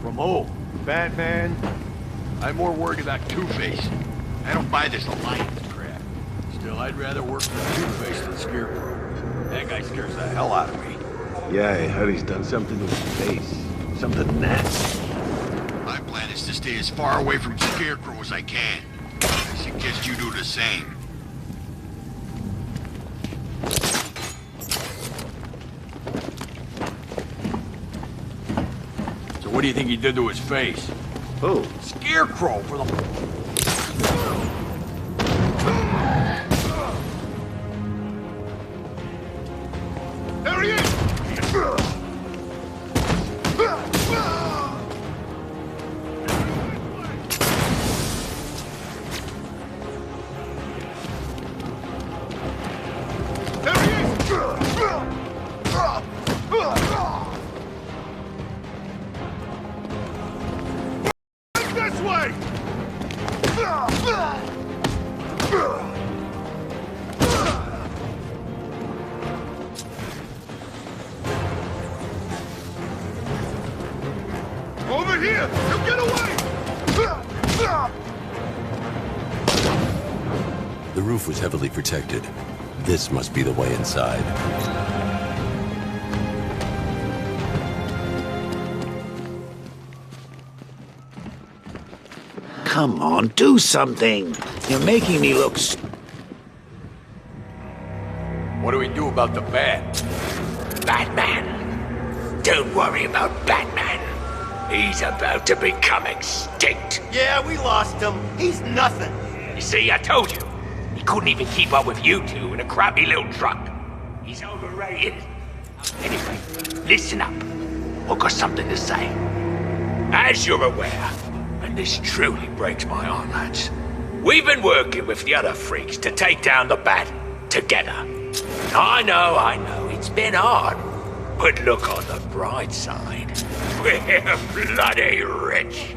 From who? Batman. I'm more worried about Two-Face. I don't buy this alliance crap. Still, I'd rather work for Two-Face than Scarecrow. That guy scares the hell out of me. Yeah, I heard he's done something to his face. Something nasty. My plan is to stay as far away from Scarecrow as I can. I suggest you do the same. So what do you think he did to his face? Who? Scarecrow for the... There he is! This way! Over here! You get away! The roof was heavily protected. This must be the way inside. Come on, do something. You're making me look What do we do about the bat? Batman. Don't worry about Batman. He's about to become extinct. Yeah, we lost him. He's nothing. You see, I told you. He couldn't even keep up with you two in a crappy little truck. He's overrated. Anyway, listen up. I've got something to say. As you're aware, and this truly breaks my heart, lads, we've been working with the other freaks to take down the Bat together. I know, it's been hard. But look on the bright side. We're bloody rich.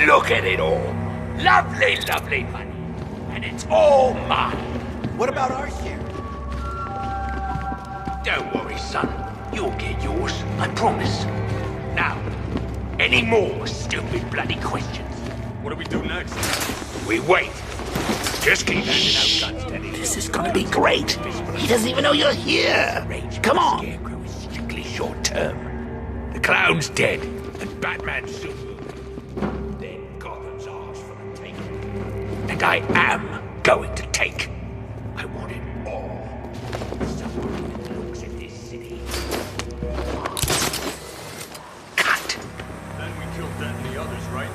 Look at it all. Lovely, lovely money. And it's all mine. What about our share? Don't worry, son. You'll get yours, I promise. Now, any more stupid bloody questions? What do we do next? We wait. Just keep handing out guns steady. This is gonna be great. He doesn't even know you're here. Come on. Scarecrow is strictly short term. The clown's dead, and Batman's soon. Then Gotham's ours for the taking. And I am going to take. I want it all. Someone that looks at this city. Cut. Then we killed that and the others, right?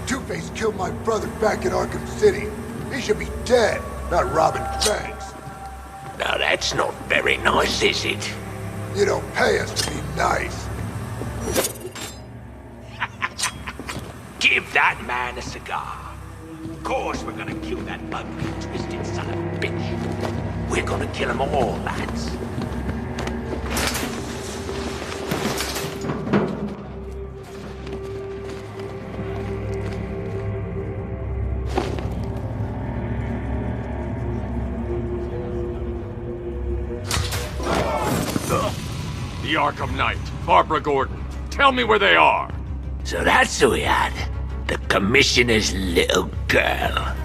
Two-Face killed my brother back in Arkham City. He should be dead, not robbing banks. Now that's not very nice, is it? You don't pay us to be nice. Give that man a cigar. Of course we're gonna kill that ugly, twisted son of a bitch. We're gonna kill them all, lads. The Arkham Knight, Barbara Gordon. Tell me where they are. So that's who we had. The Commissioner's little girl.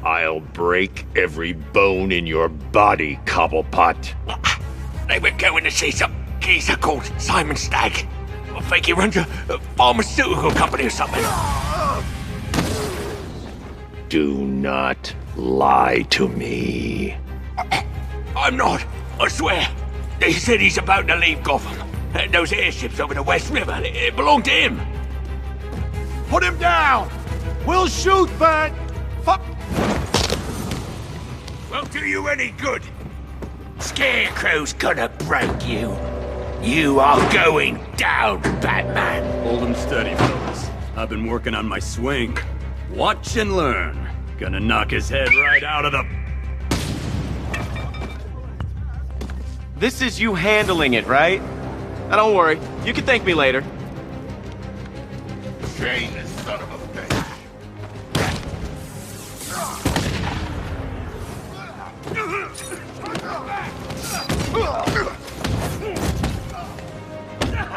I'll break every bone in your body, Cobblepot. They were going to see some geezer called Simon Stagg. I think he runs a pharmaceutical company or something. Do not lie to me. I'm not, I swear. They said he's about to leave Gotham. Those airships over the West River, it belonged to him. Put him down! We'll shoot, Bat! Fuck! Won't do you any good. Scarecrow's gonna break you. You are going down, Batman. Hold him steady, fellas. I've been working on my swing. Watch and learn. Gonna knock his head right out of the... This is you handling it, right? Now don't worry, you can thank me later. Shane, this son of a bitch.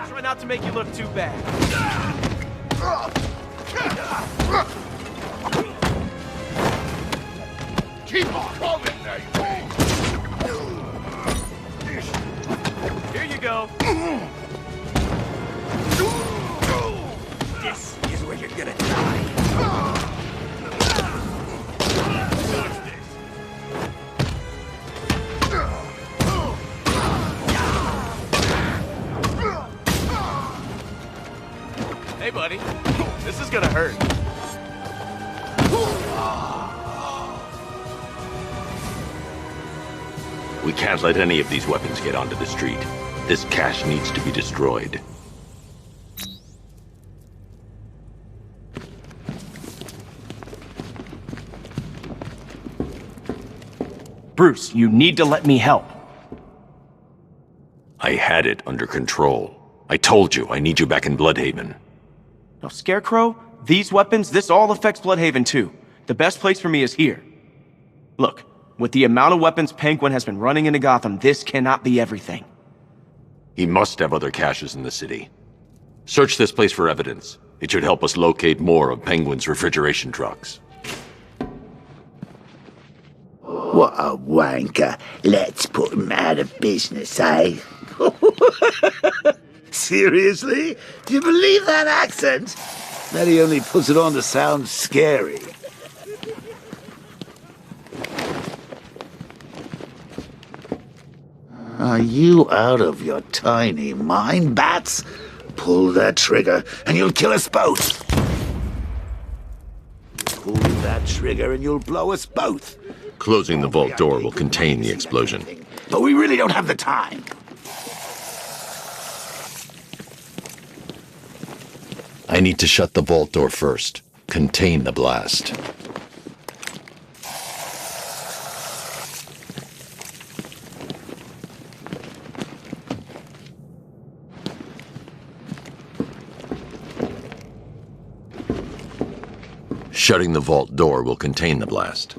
Try not to make you look too bad. Keep on coming now, Here you go. This is where you're gonna die. Hey, buddy. This is gonna hurt. We can't let any of these weapons get onto the street. This cache needs to be destroyed. Bruce, you need to let me help. I had it under control. I told you, I need you back in Bloodhaven. Now, Scarecrow, these weapons, this all affects Bloodhaven too. The best place for me is here. Look, with the amount of weapons Penguin has been running into Gotham, this cannot be everything. He must have other caches in the city. Search this place for evidence. It should help us locate more of Penguin's refrigeration trucks. What a wanker. Let's put him out of business, eh? Seriously? Do you believe that accent? That he only puts it on to sound scary. Are you out of your tiny mind, Bats? Pull that trigger and you'll kill us both. Pull that trigger and you'll blow us both. Closing the vault door will contain the explosion. But we really don't have the time. I need to shut the vault door first. Contain the blast. Shutting the vault door will contain the blast.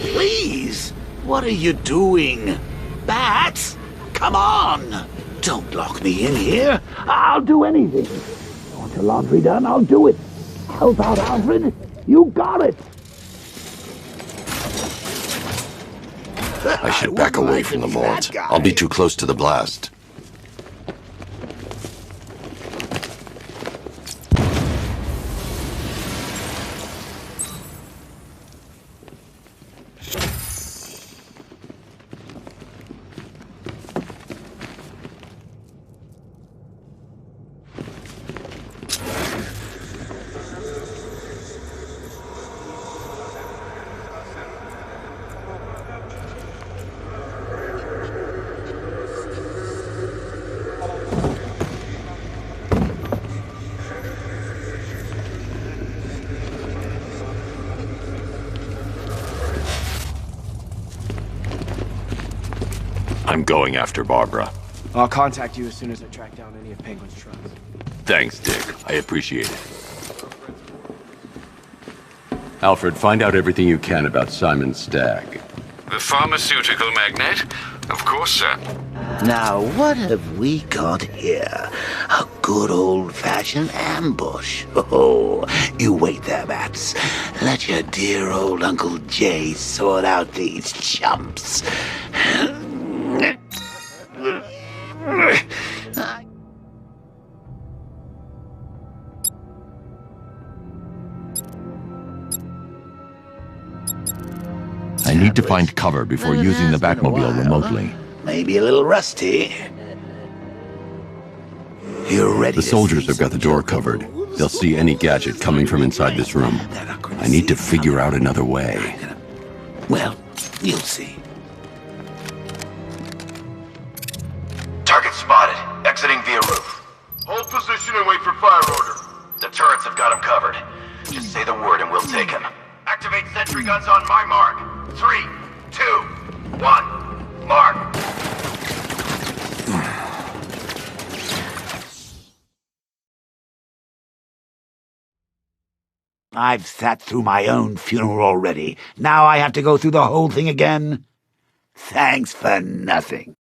Please! What are you doing? Bats! Come on! Don't lock me in here. I'll do anything. Want your laundry done? I'll do it. Help out, Alfred. You got it. I should back away from the vault. I'll be too close to the blast. I'm going after Barbara. I'll contact you as soon as I track down any of Penguin's trucks. Thanks, Dick. I appreciate it. Alfred, find out everything you can about Simon Stagg. The pharmaceutical magnate? Of course, sir. Now, what have we got here? A good old-fashioned ambush. Oh, you wait there, Bats. Let your dear old Uncle Jay sort out these chumps. I need to find cover before using the Batmobile remotely. Maybe a little rusty. You're ready. The soldiers have got the door covered. They'll see any gadget coming from inside this room. I need to figure out another way. well, you'll see. Target spotted. Exiting via roof. Hold position and wait for fire order. The turrets have got him covered. Just say the word and we'll take him. Activate sentry guns on my mark. 3, 2, 1. Mark. I've sat through my own funeral already. Now I have to go through the whole thing again? Thanks for nothing.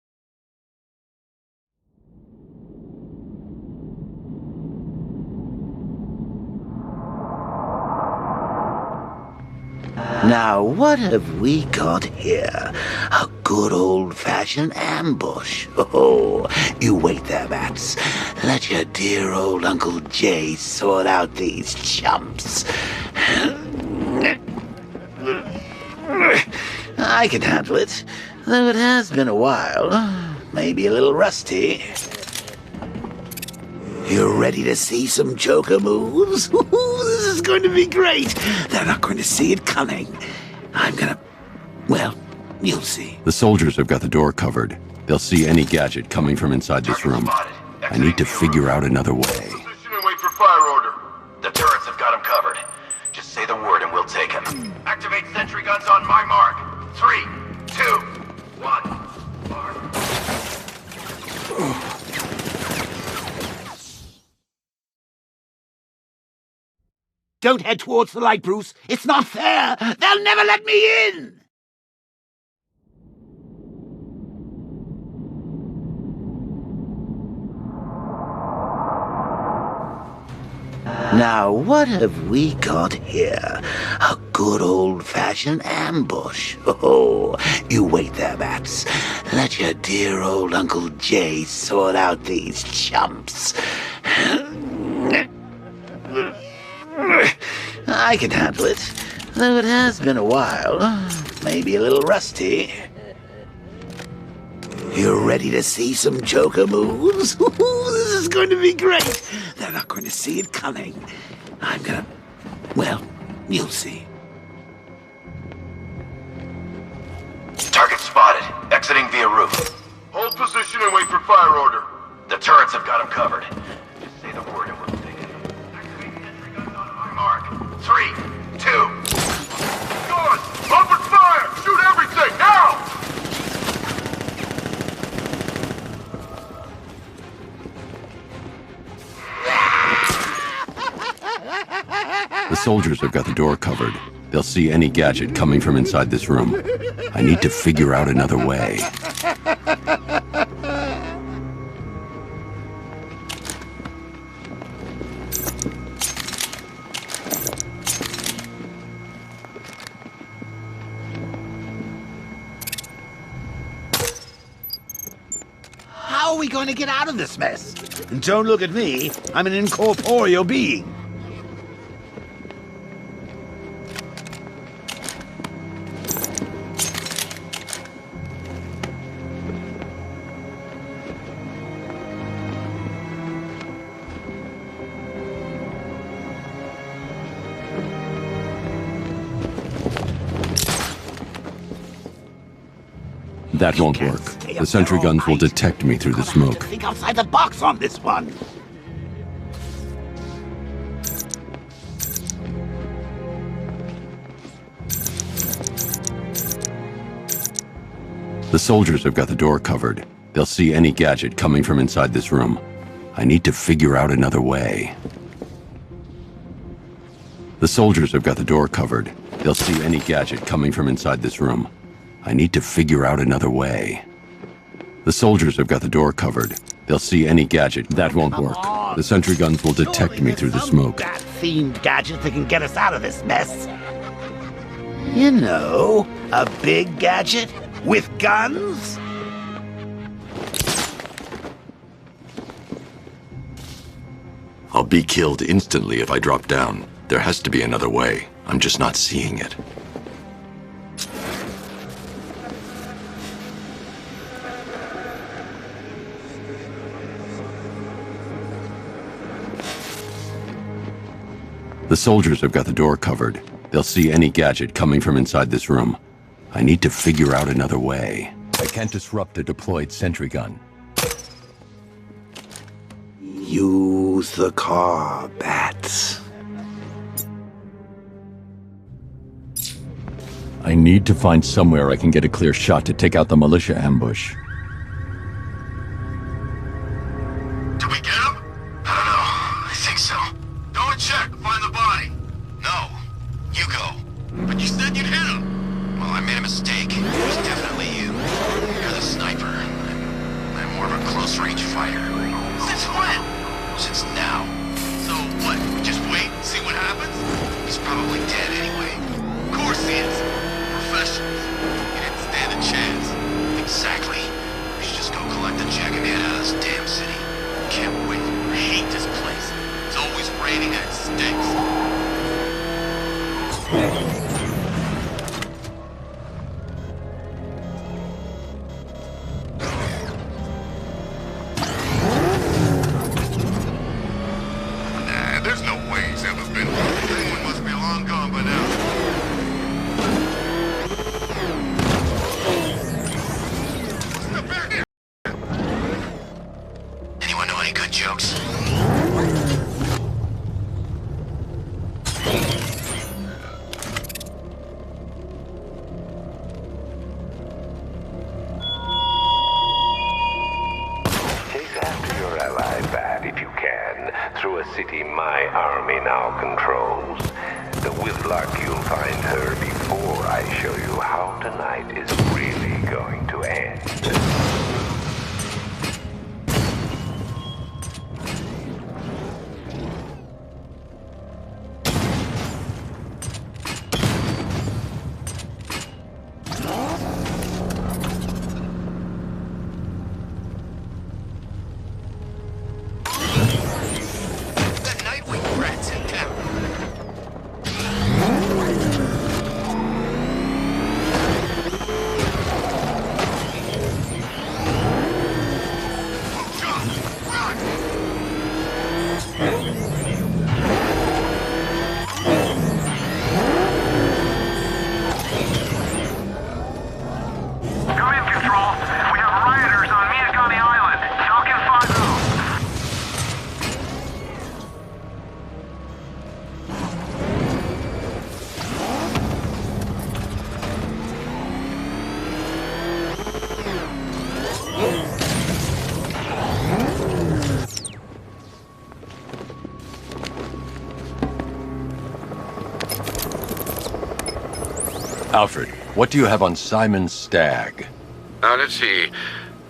Now, what have we got here? A good old-fashioned ambush. Oh, you wait there, Bats. Let your dear old Uncle Jay sort out these chumps. I can handle it, though it has been a while. Maybe a little rusty. You ready to see some Joker moves? This is going to be great. They're not going to see it coming. I'm gonna... well, you'll see. The soldiers have got the door covered. They'll see any gadget coming from inside this room. I need to figure out another way. Position and wait for fire order. The turrets have got him covered. Just say the word and we'll take him. Activate sentry guns on my mark. 3, 2, 1. Mark. Don't head towards the light, Bruce. It's not fair. They'll never let me in. Now, what have we got here? A good old-fashioned ambush. Oh, you wait there, Bats. Let your dear old Uncle Jay sort out these chumps. I can handle it, though it has been a while. Maybe a little rusty. You ready to see some Joker moves? This is going to be great. They're not going to see it coming. I'm gonna... well, you'll see. Target spotted. Exiting via roof. Hold position and wait for fire order. The turrets have got him covered. Just say the word and we'll take it. Activate sentry guns on my mark. 3, 2. Guns! Open fire! Shoot everything, now! The soldiers have got the door covered. They'll see any gadget coming from inside this room. I need to figure out another way. How are we going to get out of this mess? Don't look at me. I'm an incorporeal being. That won't work. The sentry guns will detect me through the smoke. Think outside the box on this one. The soldiers have got the door covered. They'll see any gadget coming from inside this room. I need to figure out another way. The soldiers have got the door covered. They'll see any gadget coming from inside this room. I need to figure out another way. The soldiers have got the door covered. They'll see any gadget. That won't work. The sentry guns will detect me through the smoke. That themed gadget that can get us out of this mess. You know, a big gadget with guns? I'll be killed instantly if I drop down. There has to be another way. I'm just not seeing it. The soldiers have got the door covered. They'll see any gadget coming from inside this room. I need to figure out another way. I can't disrupt a deployed sentry gun. Use the car, Bats. I need to find somewhere I can get a clear shot to take out the militia ambush. Did we get him? I don't know. I think so. Go and check. Find the body. No. You go. But you said you'd hit him. Well, I made a mistake. It was definitely you. You're the sniper. I'm more of a close-range fighter. Since when? Since now. So what? We just wait and see what happens? He's probably dead anyway. Of course he is. Professionals. He didn't stand a chance. Exactly. We should just go collect the check and get out of this damn city. Can't wait. I hate this place. It's always raining and it stinks. Nah, there's no way he's ever been. Penguin must be long gone by now. Anyone know any good jokes? Chase after your ally, Bat, if you can, through a city my army now controls. With luck, you'll find her before I show you how tonight is really going to end. Alfred, what do you have on Simon Stagg? Now, let's see.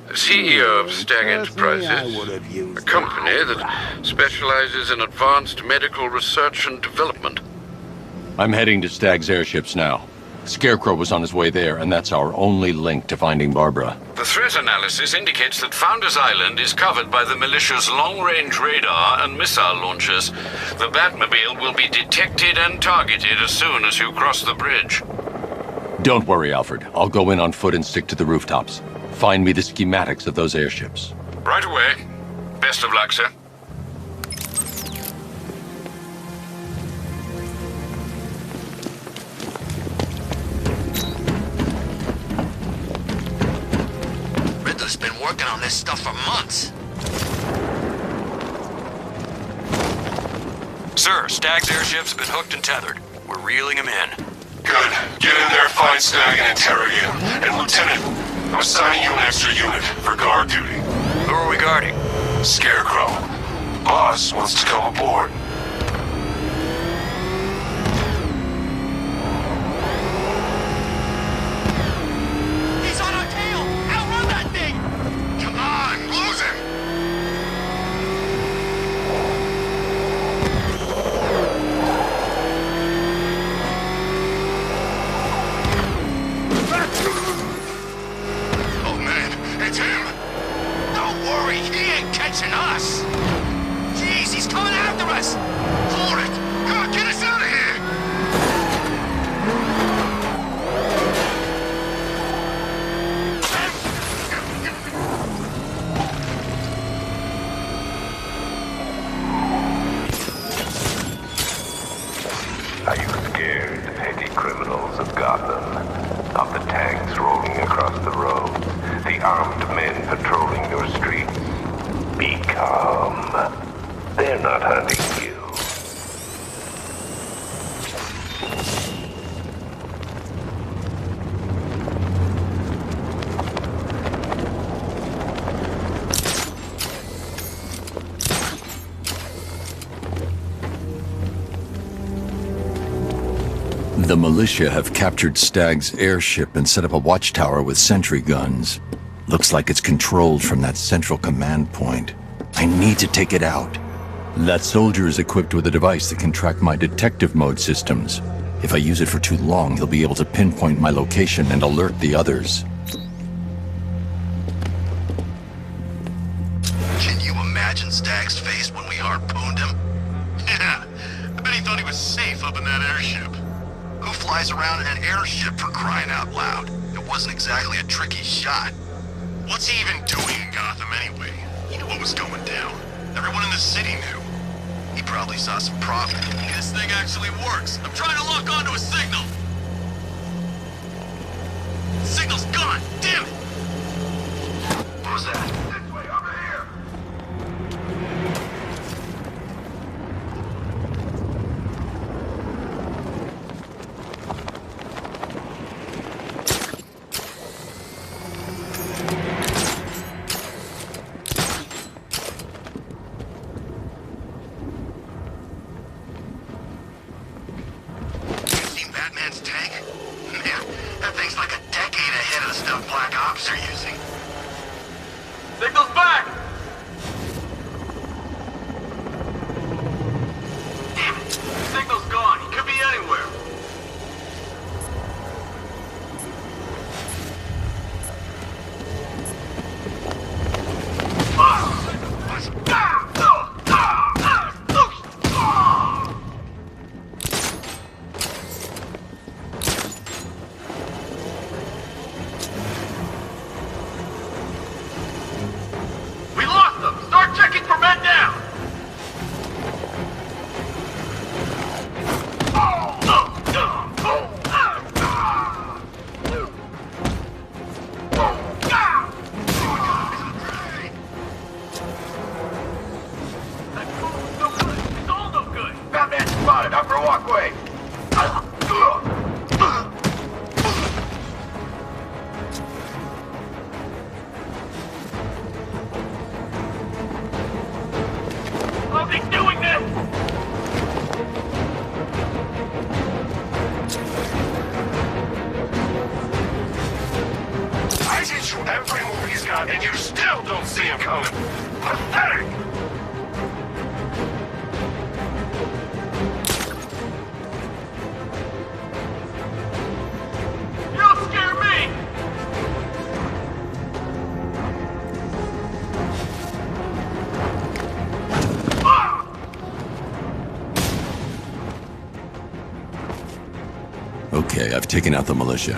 CEO of Stagg Enterprises, a company that specializes in advanced medical research and development. I'm heading to Stagg's airships now. Scarecrow was on his way there, and that's our only link to finding Barbara. The threat analysis indicates that Founders Island is covered by the militia's long-range radar and missile launchers. The Batmobile will be detected and targeted as soon as you cross the bridge. Don't worry, Alfred. I'll go in on foot and stick to the rooftops. Find me the schematics of those airships. Right away. Best of luck, sir. Riddler's been working on this stuff for months. Sir, Stagg's airships have been hooked and tethered. We're reeling him in. Good. Get in there, find Stagg, and interrogate him. And Lieutenant, I'm assigning you an extra unit for guard duty. Who are we guarding? Scarecrow. Boss wants to come aboard. He's on our tail! Outrun that thing! Come on, lose him! Oh man, it's him! Don't worry, he ain't catching us! Jeez, he's coming after us! Hold it! Come on, get us out of here! Are you scared, petty criminals of Gotham? Of the armed men patrolling your streets. Be calm. They're not hunting you. The militia have captured Stagg's airship and set up a watchtower with sentry guns. Looks like it's controlled from that central command point. I need to take it out. That soldier is equipped with a device that can track my detective mode systems. If I use it for too long, he'll be able to pinpoint my location and alert the others. Can you imagine Stagg's face when we harpooned him? Yeah, I bet he thought he was safe up in that airship. Who flies around in an airship, for crying out loud? It wasn't exactly a tricky shot. What's he even doing in Gotham anyway? He knew what was going down. Everyone in the city knew. He probably saw some profit. This thing actually works. I'm trying to lock onto a signal. The signal's gone. Damn it! What was that? This way, over here. Batman's tank? Man, that thing's like a decade ahead of the stuff Black Ops are using. Signal's back! Damn it! The signal's gone. He could be anywhere. And you still don't see him coming. Pathetic! You don't scare me! Okay, I've taken out the militia.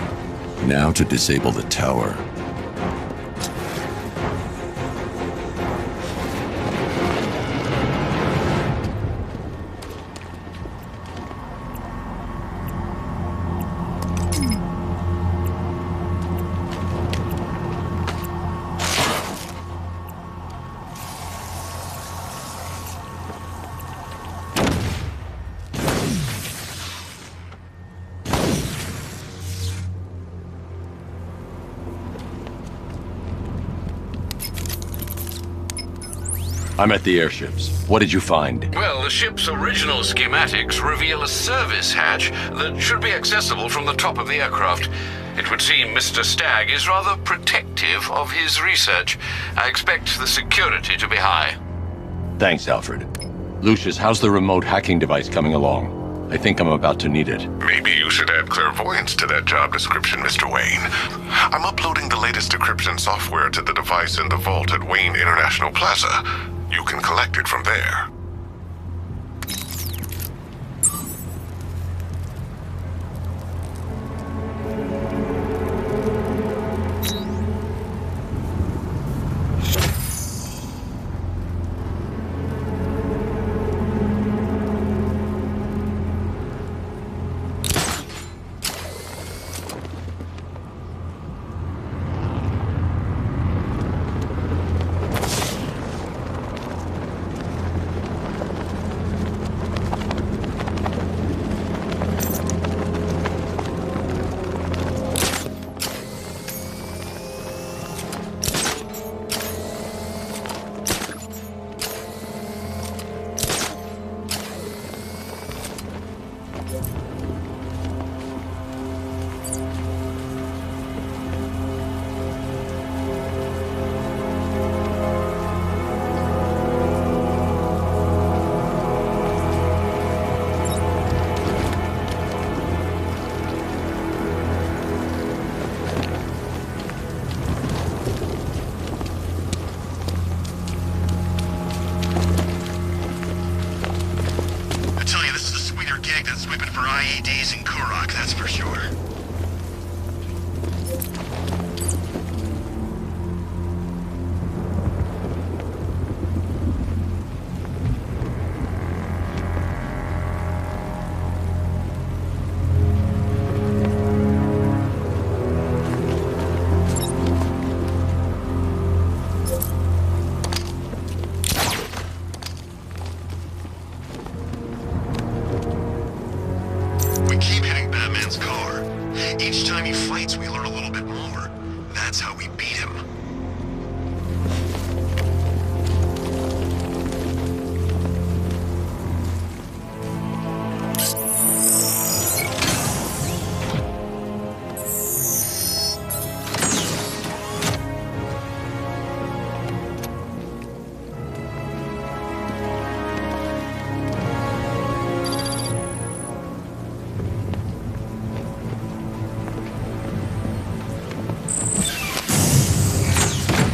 Now to disable the tower. I'm at the airships. What did you find? Well, the ship's original schematics reveal a service hatch that should be accessible from the top of the aircraft. It would seem Mr. Stagg is rather protective of his research. I expect the security to be high. Thanks, Alfred. Lucius, how's the remote hacking device coming along? I think I'm about to need it. Maybe you should add clairvoyance to that job description, Mr. Wayne. I'm uploading the latest decryption software to the device in the vault at Wayne International Plaza. You can collect it from there. Each time he fights, we learn a little bit more. That's how we beat him.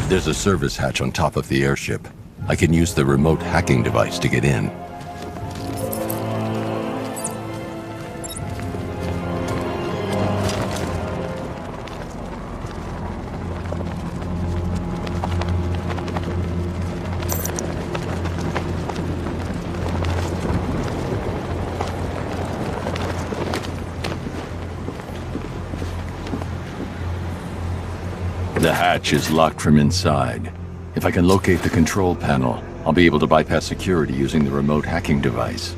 There's a service hatch on top of the airship. I can use the remote hacking device to get in. The hatch is locked from inside. If I can locate the control panel, I'll be able to bypass security using the remote hacking device.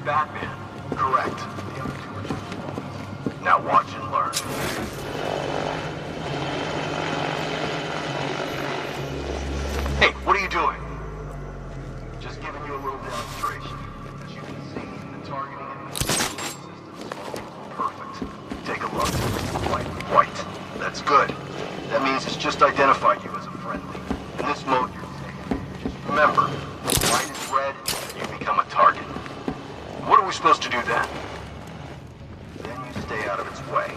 Batman. Correct. The other two are just pawns. Now watch and learn. Hey, what are you doing? Just giving you a little demonstration. As you can see, the targeting in the system is perfect. Take a look. White. That's good. That means it's just identified you as a friendly. In this mode, you're safe. Just remember, when light is red, you become a target. What are we supposed to do then? Then you stay out of its way.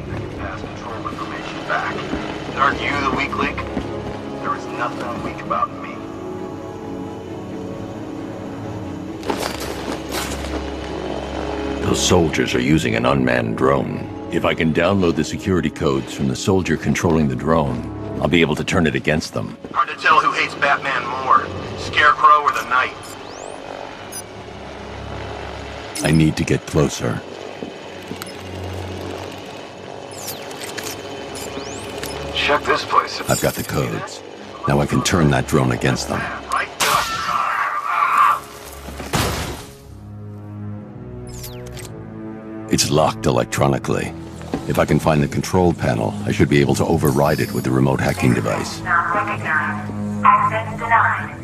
I can pass control information back. And aren't you the weak link? There is nothing weak about me. Those soldiers are using an unmanned drone. If I can download the security codes from the soldier controlling the drone, I'll be able to turn it against them. Hard to tell who hates Batman more, Scarecrow or the Knight. I need to get closer. Check this place. I've got the codes. Now I can turn that drone against them. Right? It's locked electronically. If I can find the control panel, I should be able to override it with the remote hacking device. Not recognized. Access denied.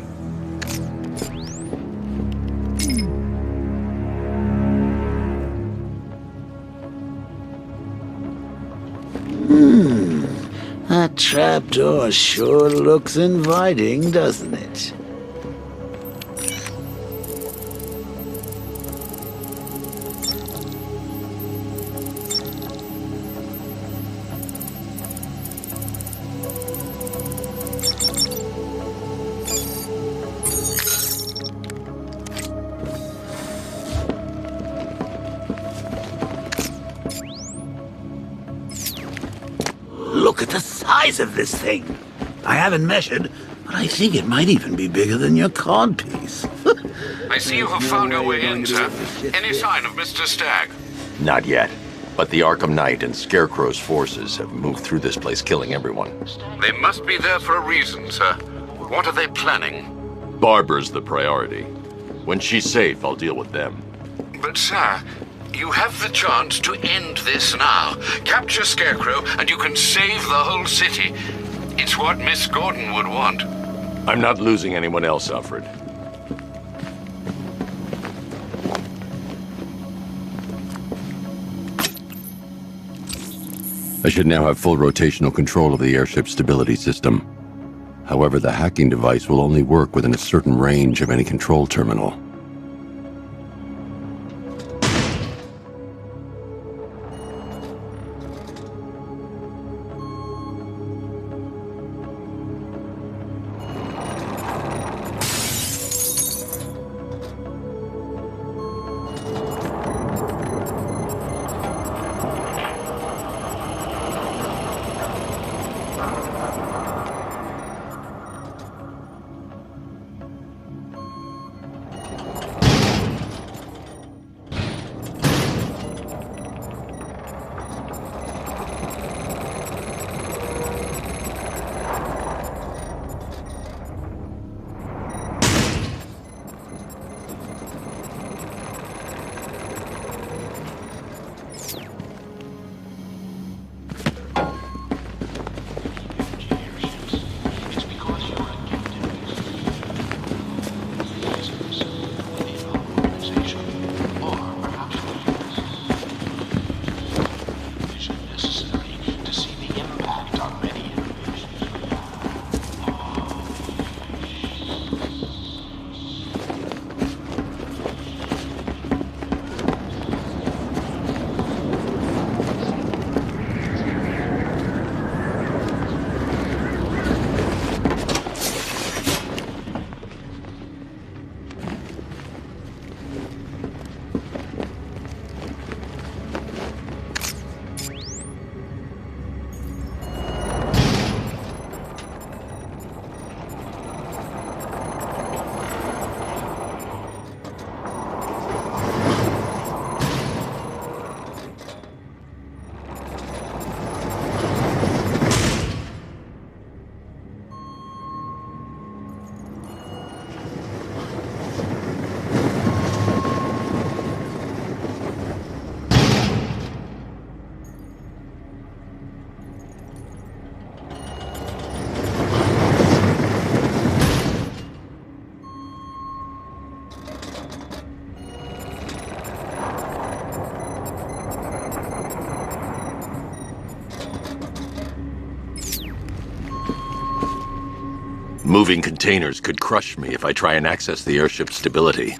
That trapdoor sure looks inviting, doesn't it? Look at the size of this thing. I haven't measured, but I think it might even be bigger than your codpiece. I see you have found your way in, sir. Any sign of Mr. Stagg? Not yet, But the Arkham Knight and Scarecrow's forces have moved through this place, killing everyone. They must be there for a reason, sir. What are they planning? Barbara's the priority. When she's safe, I'll deal with them. But, sir, you have the chance to end this now. Capture Scarecrow, and you can save the whole city. It's what Miss Gordon would want. I'm not losing anyone else, Alfred. I should now have full rotational control of the airship's stability system. However, the hacking device will only work within a certain range of any control terminal. Moving containers could crush me if I try and access the airship's stability.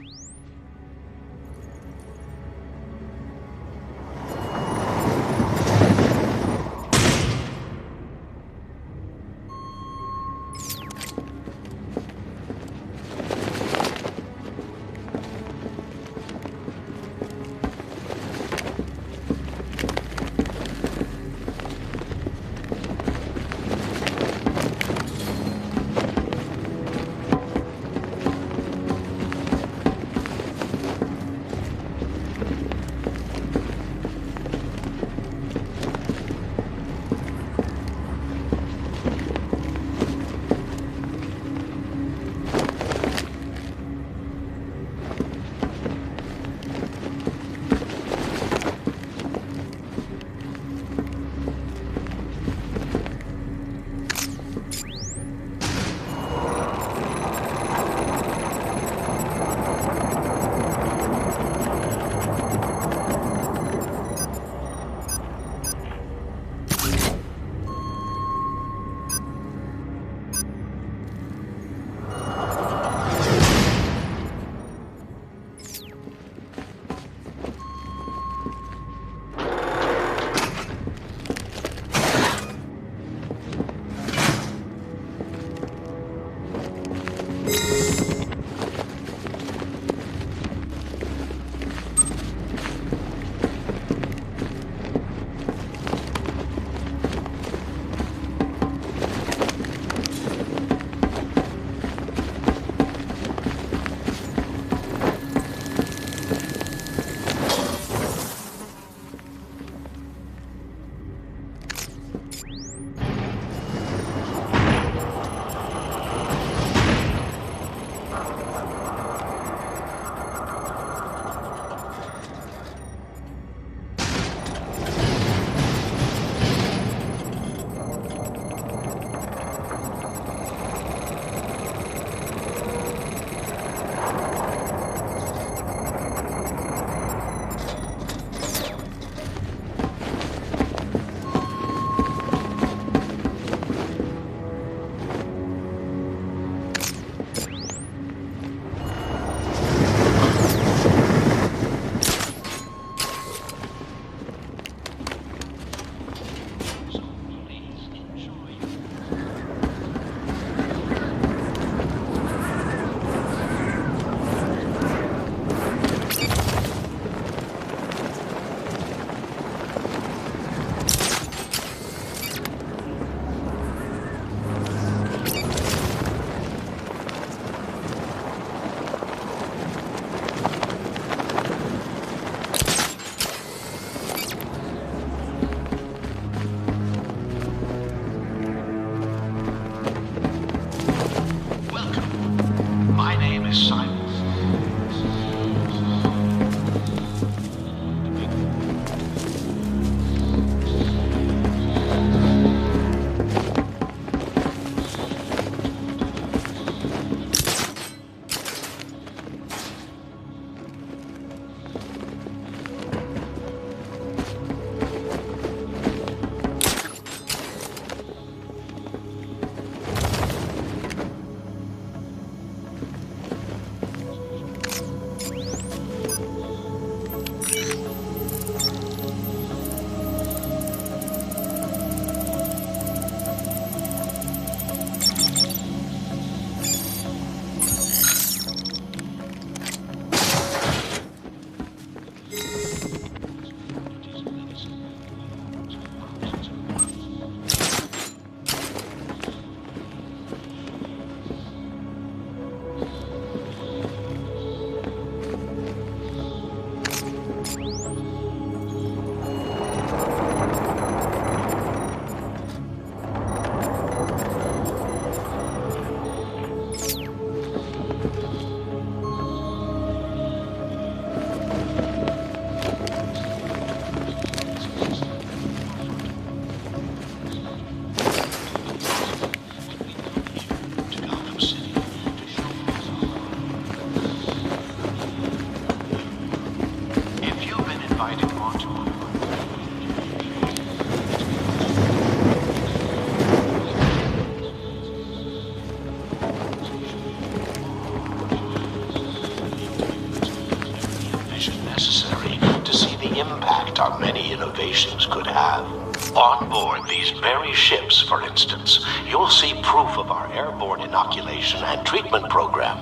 innovations could have. On board these very ships, for instance, you'll see proof of our airborne inoculation and treatment program.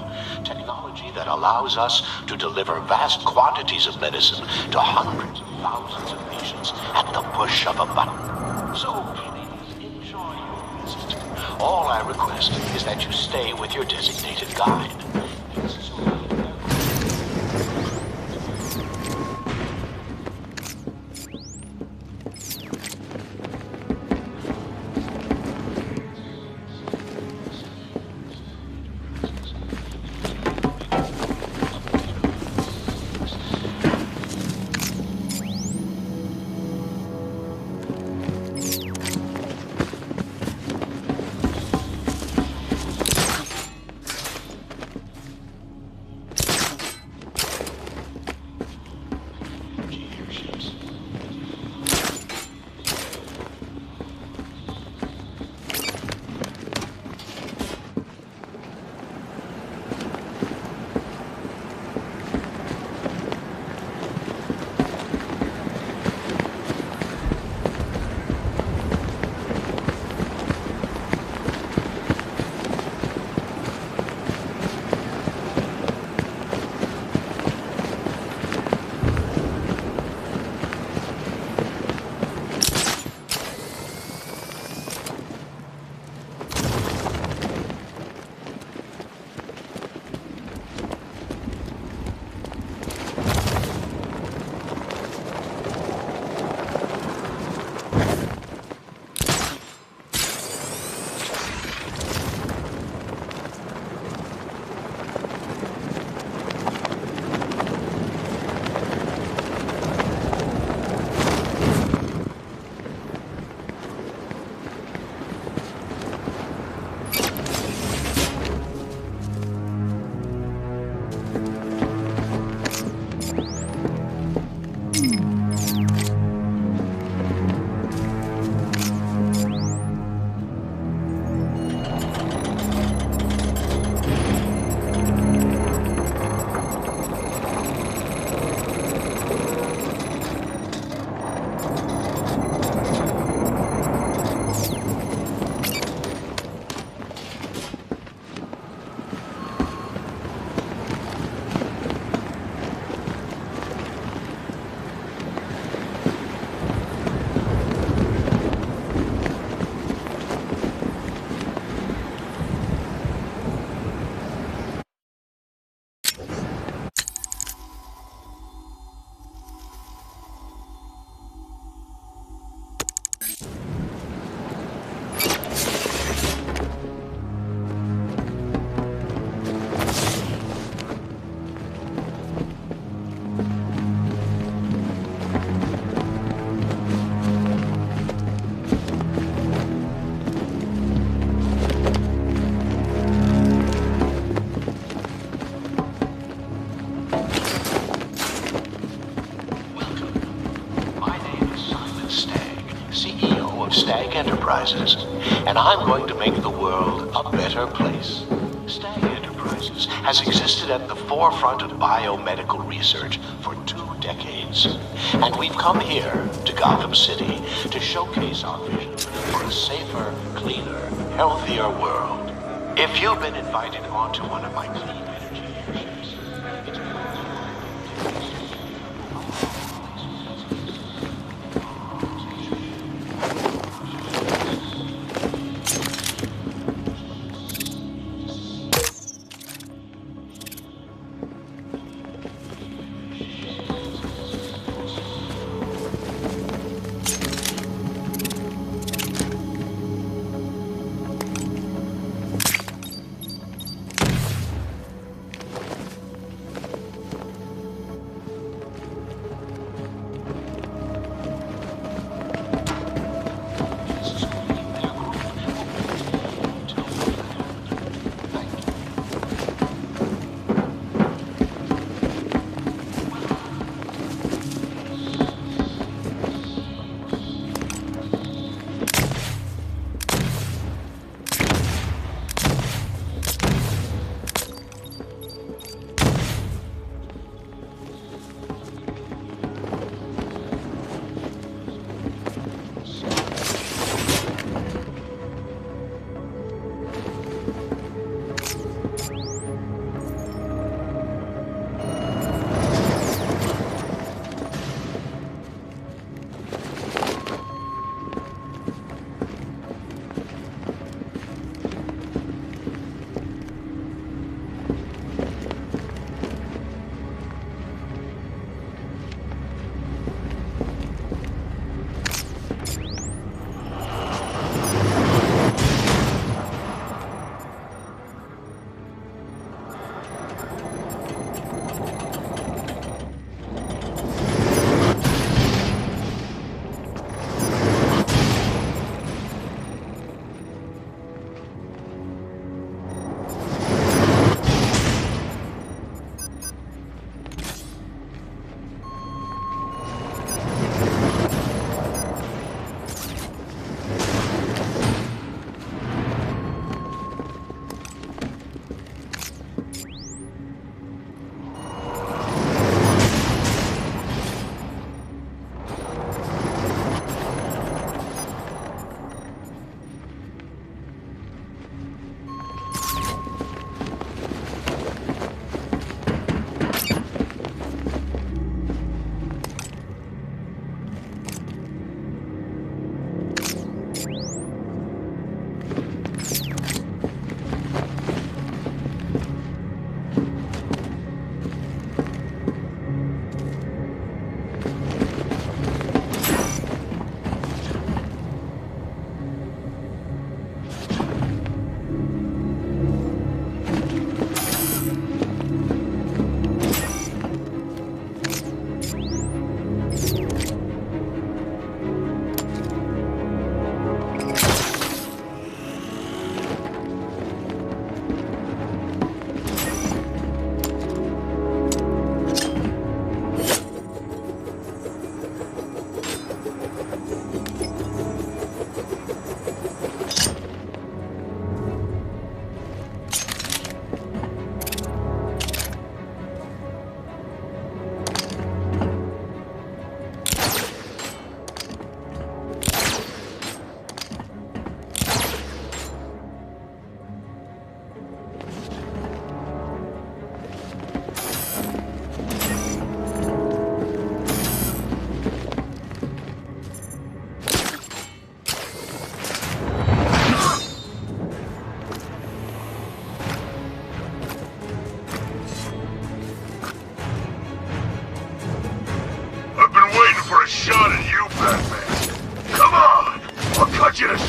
Technology that allows us to deliver vast quantities of medicine to hundreds of thousands of patients at the push of a button. So please enjoy your visit. All I request is that you stay with your designated guide. Enterprises, and I'm going to make the world a better place. Stag Enterprises has existed at the forefront of biomedical research for 2 decades, and we've come here to Gotham City to showcase our vision for a safer, cleaner, healthier world. If you've been invited onto one of my clean energy airships, it's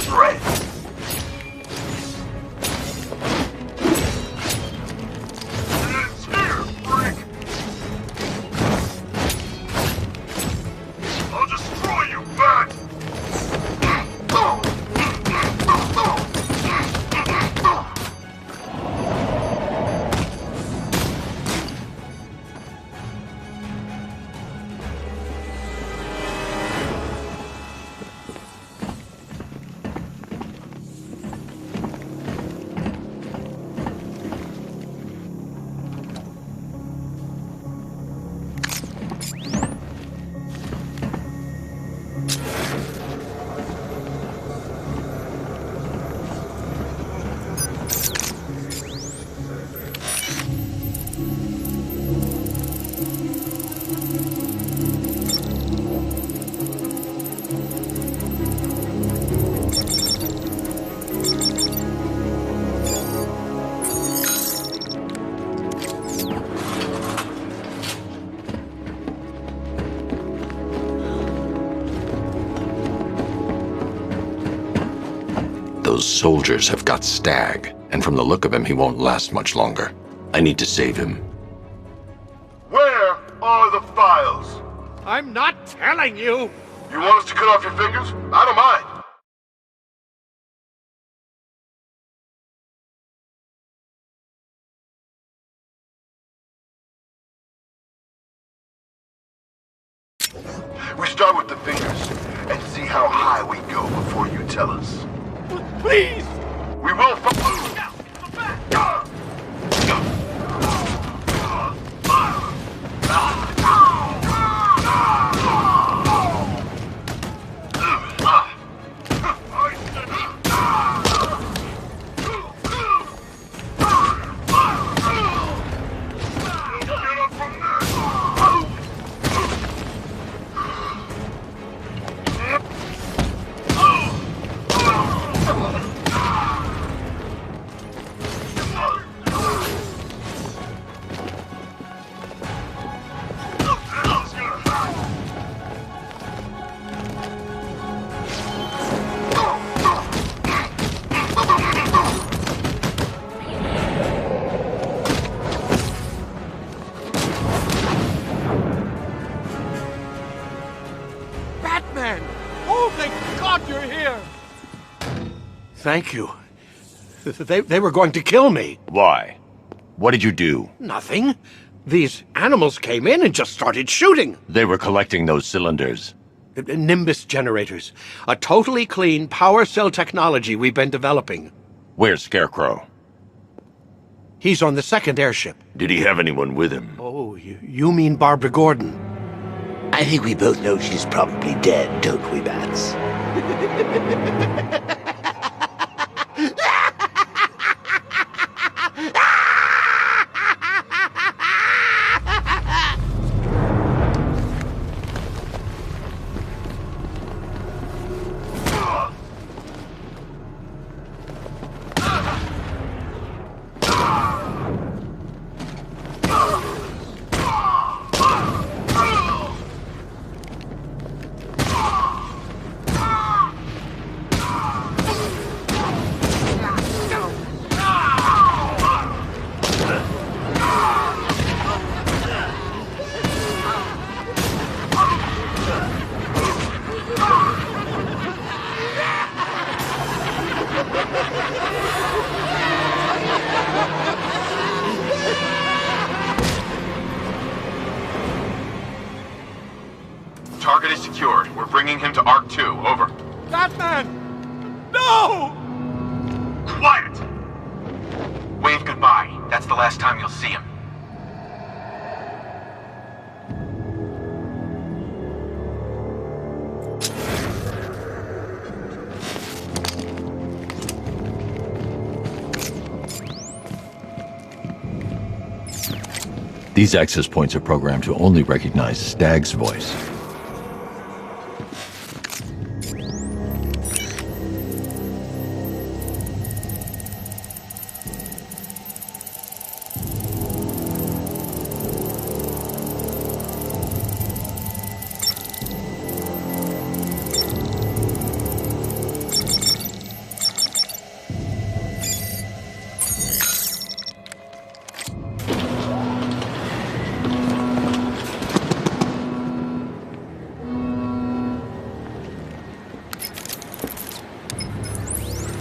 threat! It's here, freak! I'll destroy you, bat! Those soldiers have got Stag, and from the look of him, he won't last much longer. I need to save him. Where are the files? I'm not telling you! You want us to cut off your fingers? I don't mind. We start with the fingers and see how high we go before you tell us. Please! We will follow. Batman! Oh, thank God you're here! Thank you. They were going to kill me. Why? What did you do? Nothing. These animals came in and just started shooting. They were collecting those cylinders. Nimbus generators. A totally clean power cell technology we've been developing. Where's Scarecrow? He's on the second airship. Did he have anyone with him? Oh, you mean Barbara Gordon? I think we both know she's probably dead, don't we, Bats? Target is secured. We're bringing him to Arc 2. Over. Batman! No! Quiet! Wave goodbye. That's the last time you'll see him. These access points are programmed to only recognize Stag's voice.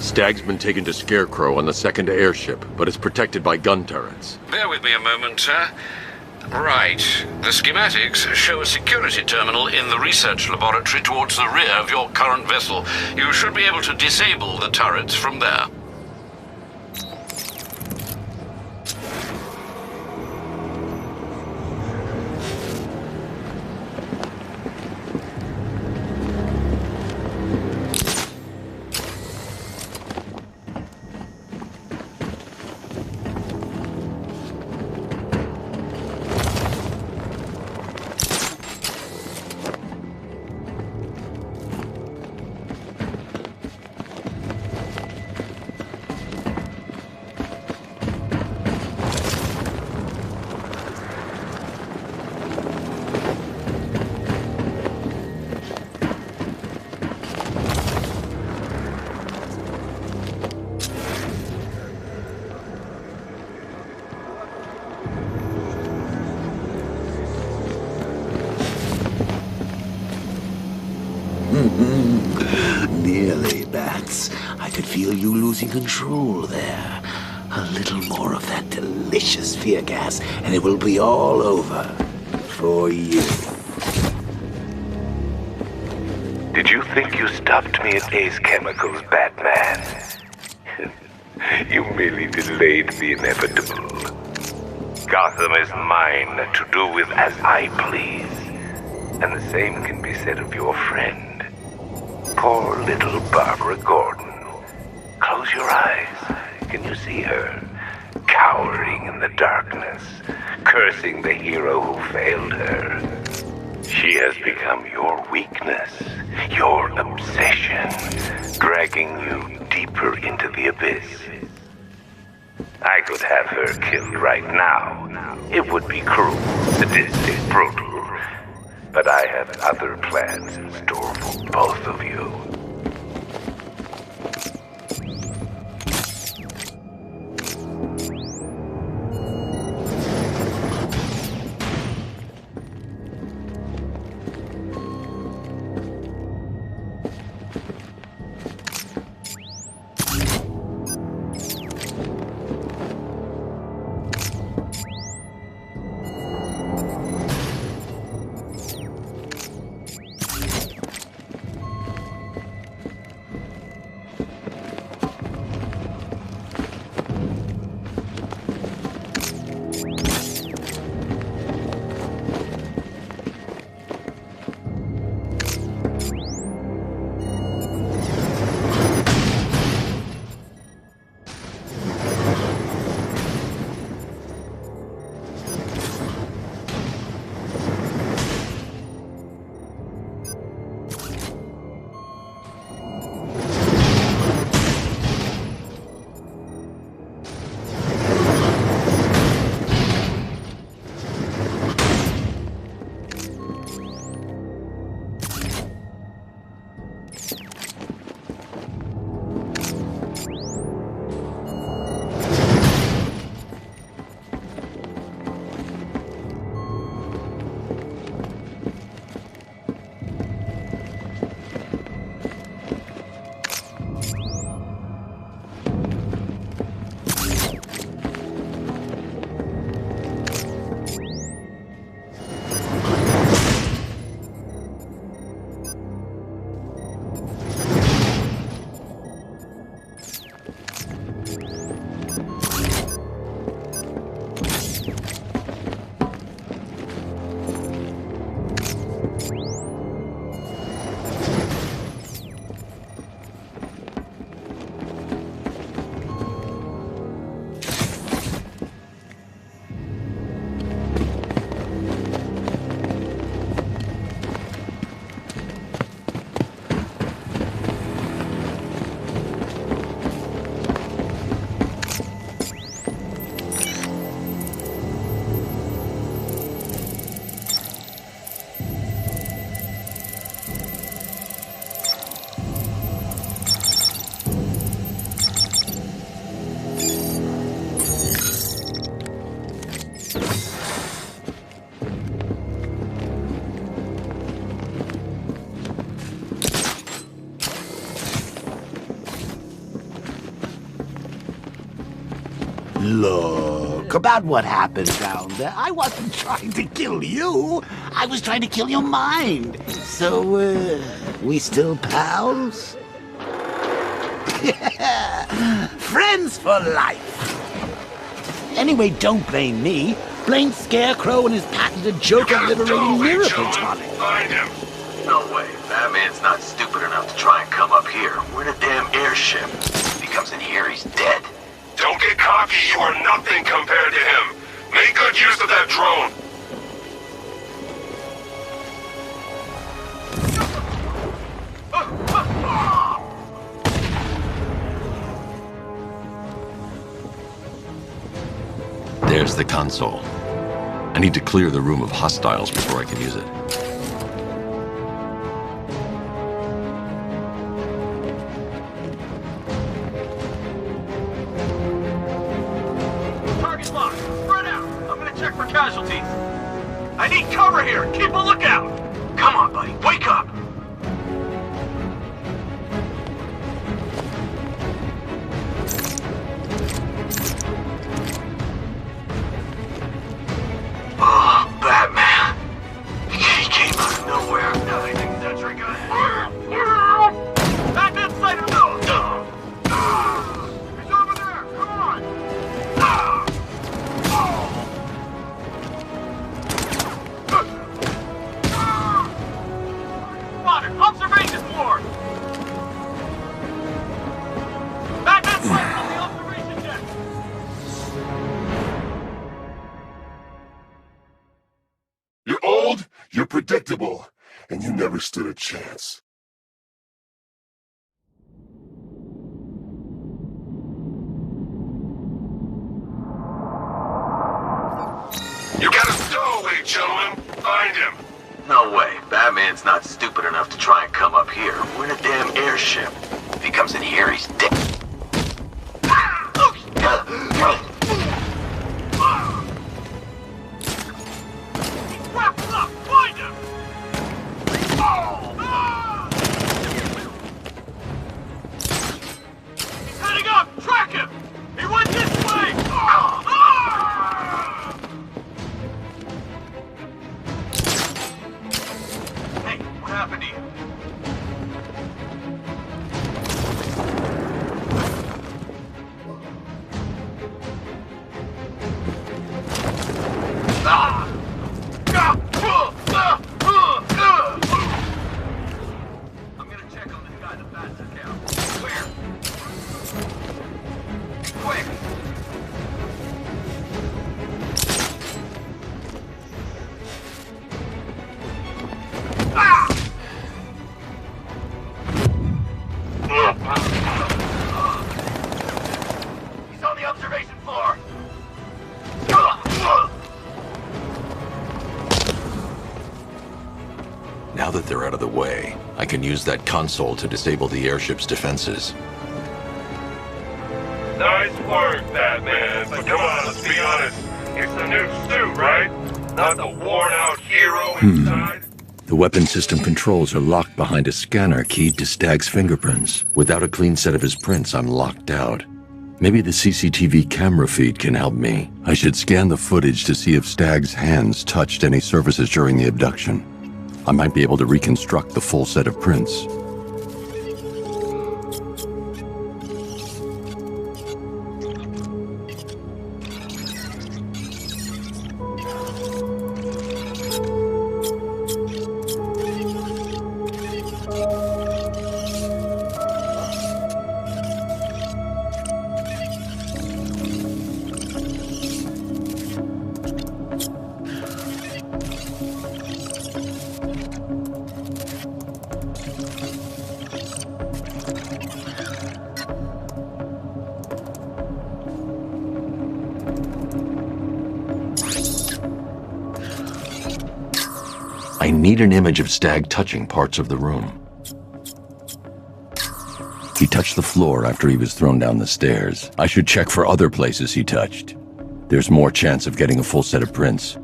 Stag's been taken to Scarecrow on the second airship, but it's protected by gun turrets. Bear with me a moment, sir. Right. The schematics show a security terminal in the research laboratory towards the rear of your current vessel. You should be able to disable the turrets from there. Nearly, Bats. I could feel you losing control there. A little more of that delicious fear gas, and it will be all over. For you. Did you think you stopped me at Ace Chemicals, Batman? You merely delayed the inevitable. Gotham is mine to do with as I please. And the same can be said of your friend. Poor little Barbara Gordon. Close your eyes. Can you see her? Cowering in the darkness, cursing the hero who failed her. She has become your weakness, your obsession, dragging you deeper into the abyss. I could have her killed right now. It would be cruel, sadistic, brutal. But I have other plans in store for both of you. Look, about what happened down there, I wasn't trying to kill you. I was trying to kill your mind. So, we still pals? Friends for life. Anyway, don't blame me. Blame Scarecrow and his patented Joker-liberating miracle tonic. Find him. No way. Batman's not stupid enough to try and come up here. We're in a damn airship. If he comes in here, he's dead. Don't get cocky, you are nothing compared to him. Make good use of that drone. There's the console. I need to clear the room of hostiles before I can use it. Target locked. Spread out. I'm gonna check for casualties. I need cover here. Keep a lookout. Come on, buddy. Wake up. Oh, Batman. He came out of nowhere. Now they think Sentry got Batman sighted him. He's over there. Come on. Spotted. Observation floor. Batman sighted on the observation deck. You're old, you're predictable, and you never stood a chance. You got a stowaway, gentlemen. Find him. No way. Batman's not stupid enough to try and come up here. We're in a damn airship. If he comes in here, he's dead. Wrapped up. Find him. He's heading up. Track him. He went this way. Hey, what happened to you? I'm gonna check on this guy in the Bat's account. Where? Quick! He's on the observation floor. Now that they're out of the way, I can use that console to disable the airship's defenses. Nice work, Batman. But come on, let's be honest. It's the new suit, right? Not the worn-out hero inside. The weapon system controls are locked behind a scanner keyed to Stag's fingerprints. Without a clean set of his prints, I'm locked out. Maybe the CCTV camera feed can help me. I should scan the footage to see if Stag's hands touched any surfaces during the abduction. I might be able to reconstruct the full set of prints. I need an image of Stag touching parts of the room. He touched the floor after he was thrown down the stairs. I should check for other places he touched. There's more chance of getting a full set of prints.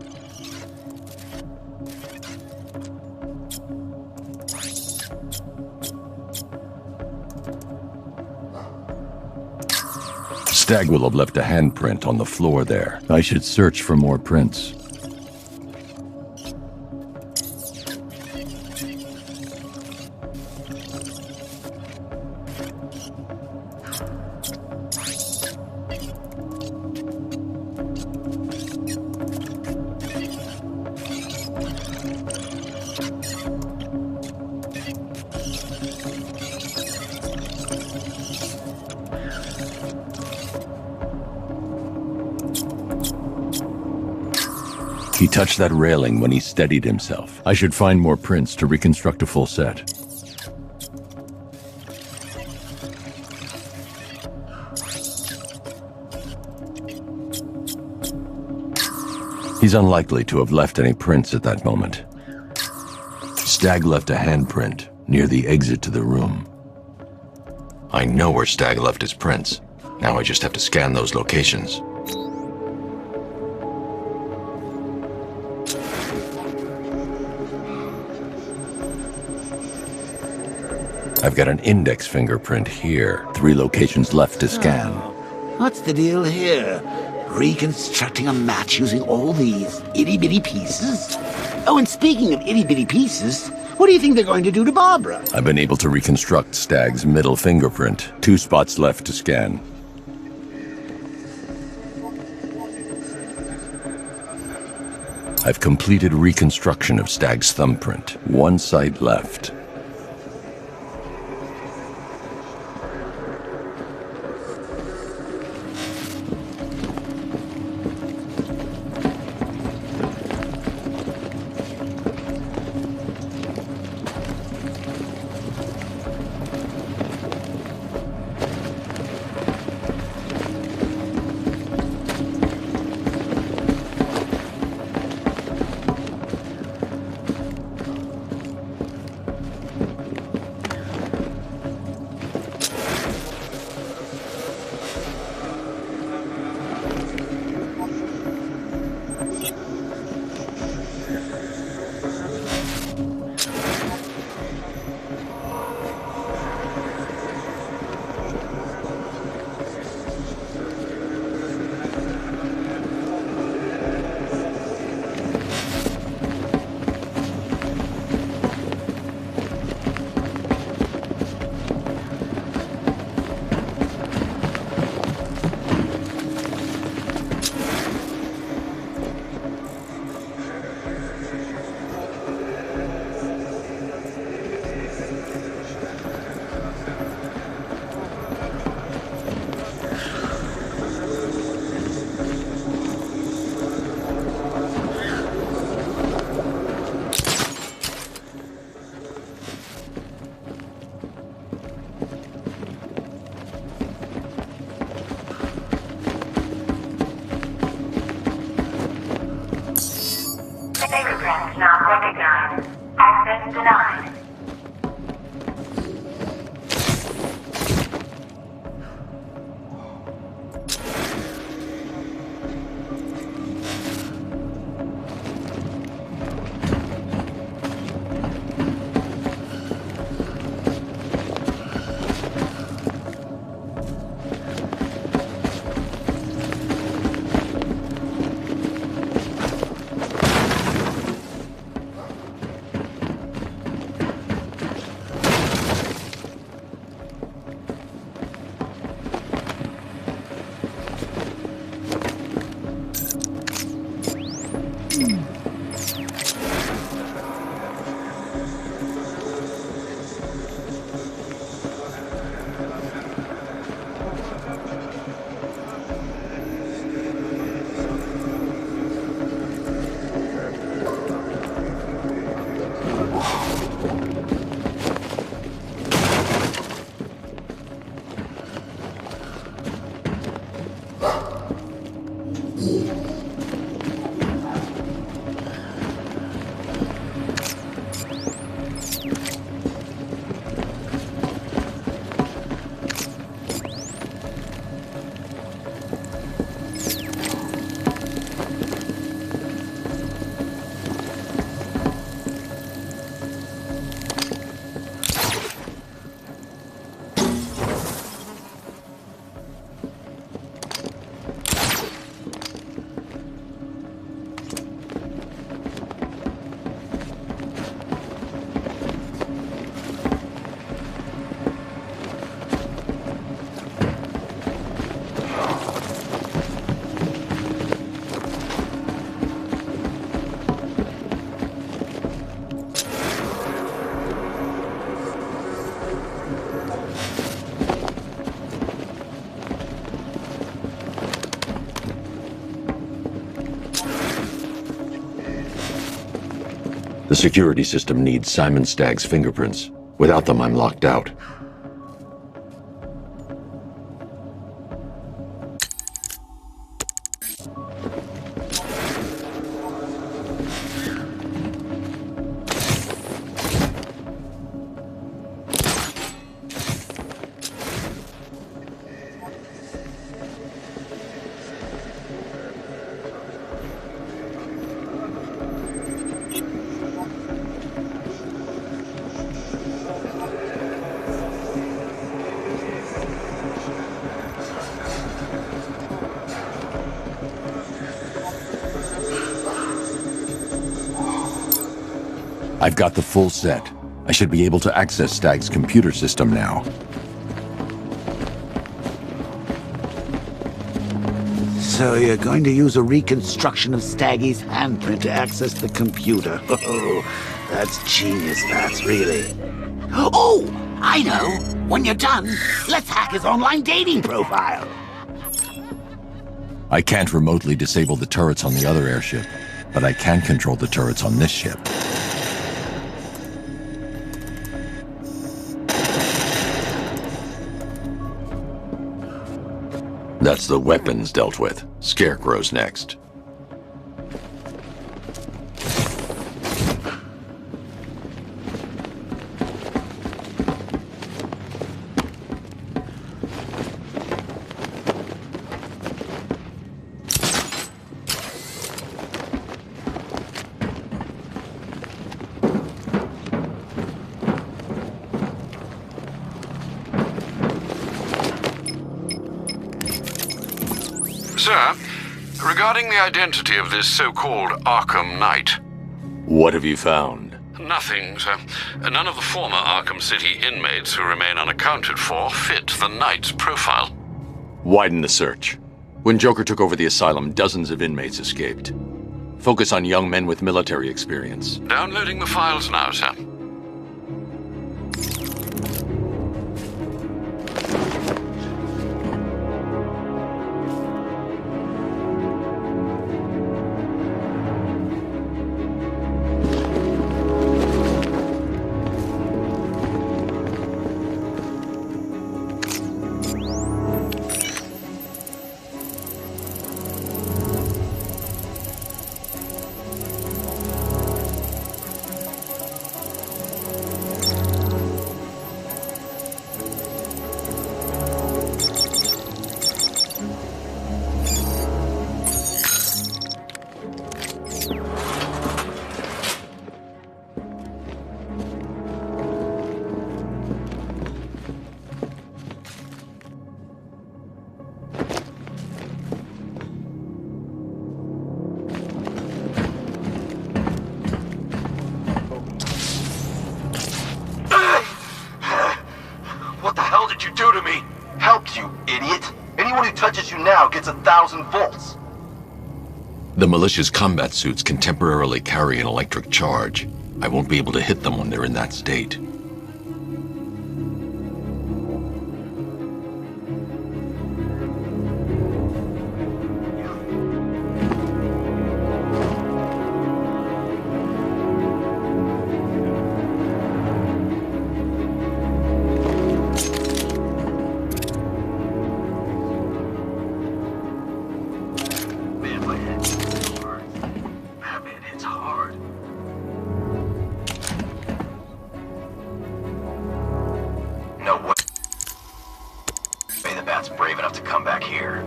Stag will have left a handprint on the floor there. I should search for more prints. He touched that railing when he steadied himself. I should find more prints to reconstruct a full set. He's unlikely to have left any prints at that moment. Stag left a handprint near the exit to the room. I know where Stag left his prints. Now I just have to scan those locations. I've got an index fingerprint here. 3 locations left to scan. What's the deal here? Reconstructing a match using all these itty-bitty pieces? Oh, and speaking of itty-bitty pieces, what do you think they're going to do to Barbara? I've been able to reconstruct Stag's middle fingerprint. 2 spots left to scan. I've completed reconstruction of Stag's thumbprint. 1 site left. Fingerprints not recognized. Access denied. The security system needs Simon Stagg's fingerprints. Without them, I'm locked out. I've got the full set. I should be able to access Stagg's computer system now. So you're going to use a reconstruction of Staggy's handprint to access the computer. Oh, that's genius, that's really. Oh, I know. When you're done, let's hack his online dating profile. I can't remotely disable the turrets on the other airship, but I can control the turrets on this ship. That's the weapons dealt with. Scarecrow's next. Sir, regarding the identity of this so-called Arkham Knight. What have you found? Nothing, sir. None of the former Arkham City inmates who remain unaccounted for fit the Knight's profile. Widen the search. When Joker took over the asylum, dozens of inmates escaped. Focus on young men with military experience. Downloading the files now, sir. What the hell did you do to me? Helped you, idiot. Anyone who touches you now gets 1,000 volts. The militia's combat suits can temporarily carry an electric charge. I won't be able to hit them when they're in that state. Brave enough to come back here.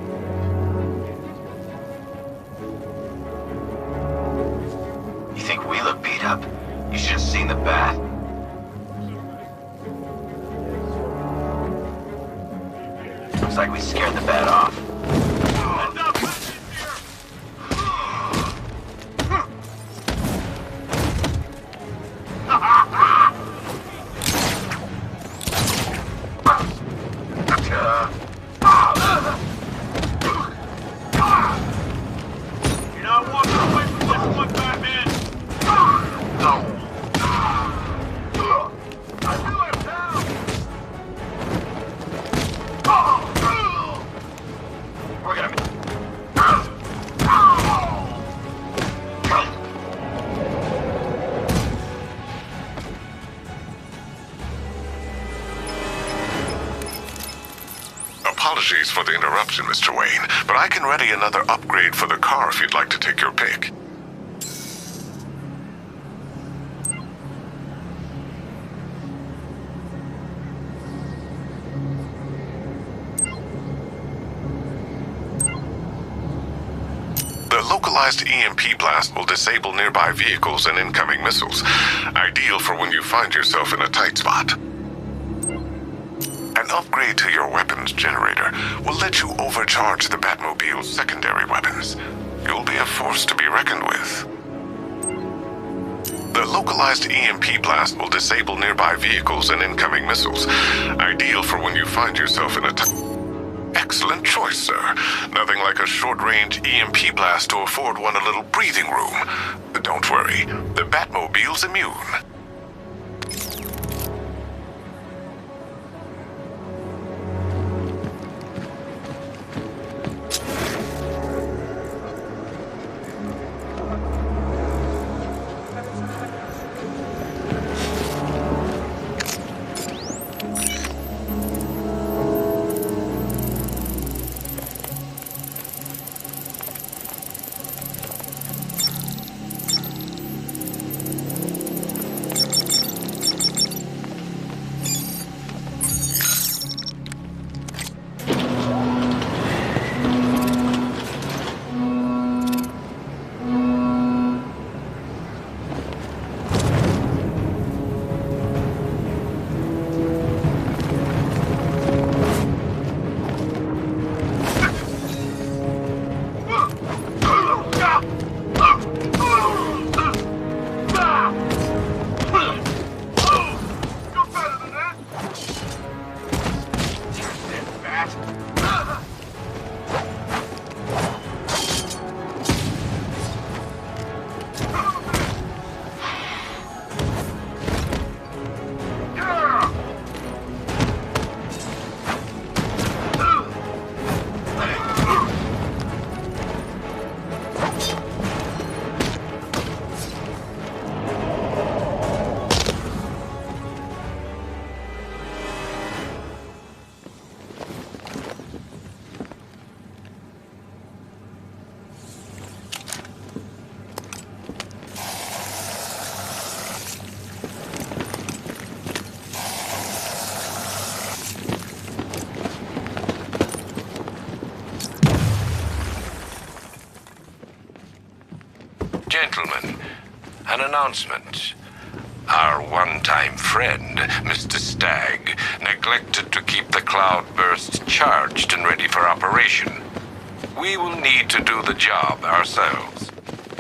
You think we look beat up? You should have seen the bat. Looks like we scared the bat off. Apologies for the interruption, Mr. Wayne, but I can ready another upgrade for the car if you'd like to take your pick. The localized EMP blast will disable nearby vehicles and incoming missiles, ideal for when you find yourself in a tight spot. An upgrade to your weapons generator will let you overcharge the Batmobile's secondary weapons. You'll be a force to be reckoned with. The localized EMP blast will disable nearby vehicles and incoming missiles, ideal for when you find yourself in a Excellent choice, sir. Nothing like a short-range EMP blast to afford one a little breathing room. But don't worry, the Batmobile's immune. Gentlemen, an announcement. Our one-time friend, Mr. Stagg, neglected to keep the cloudburst charged and ready for operation. We will need to do the job ourselves.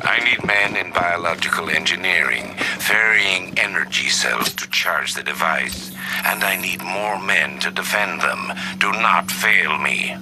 I need men in biological engineering, ferrying energy cells to charge the device, and I need more men to defend them. Do not fail me.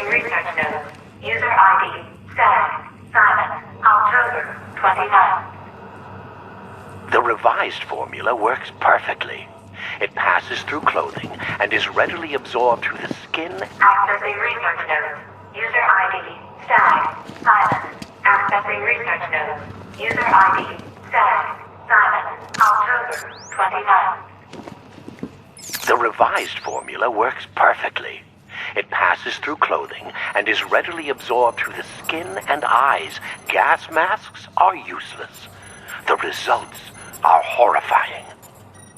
Accessing research node. User ID, Stag, Simon, October 29th. The revised formula works perfectly. It passes through clothing and is readily absorbed through the skin. Accessing research node. User ID, Stag, Simon. Accessing research node. User ID, Stag, Simon, October 29th. The revised formula works perfectly. It passes through clothing and is readily absorbed through the skin and eyes. Gas masks are useless. The results are horrifying.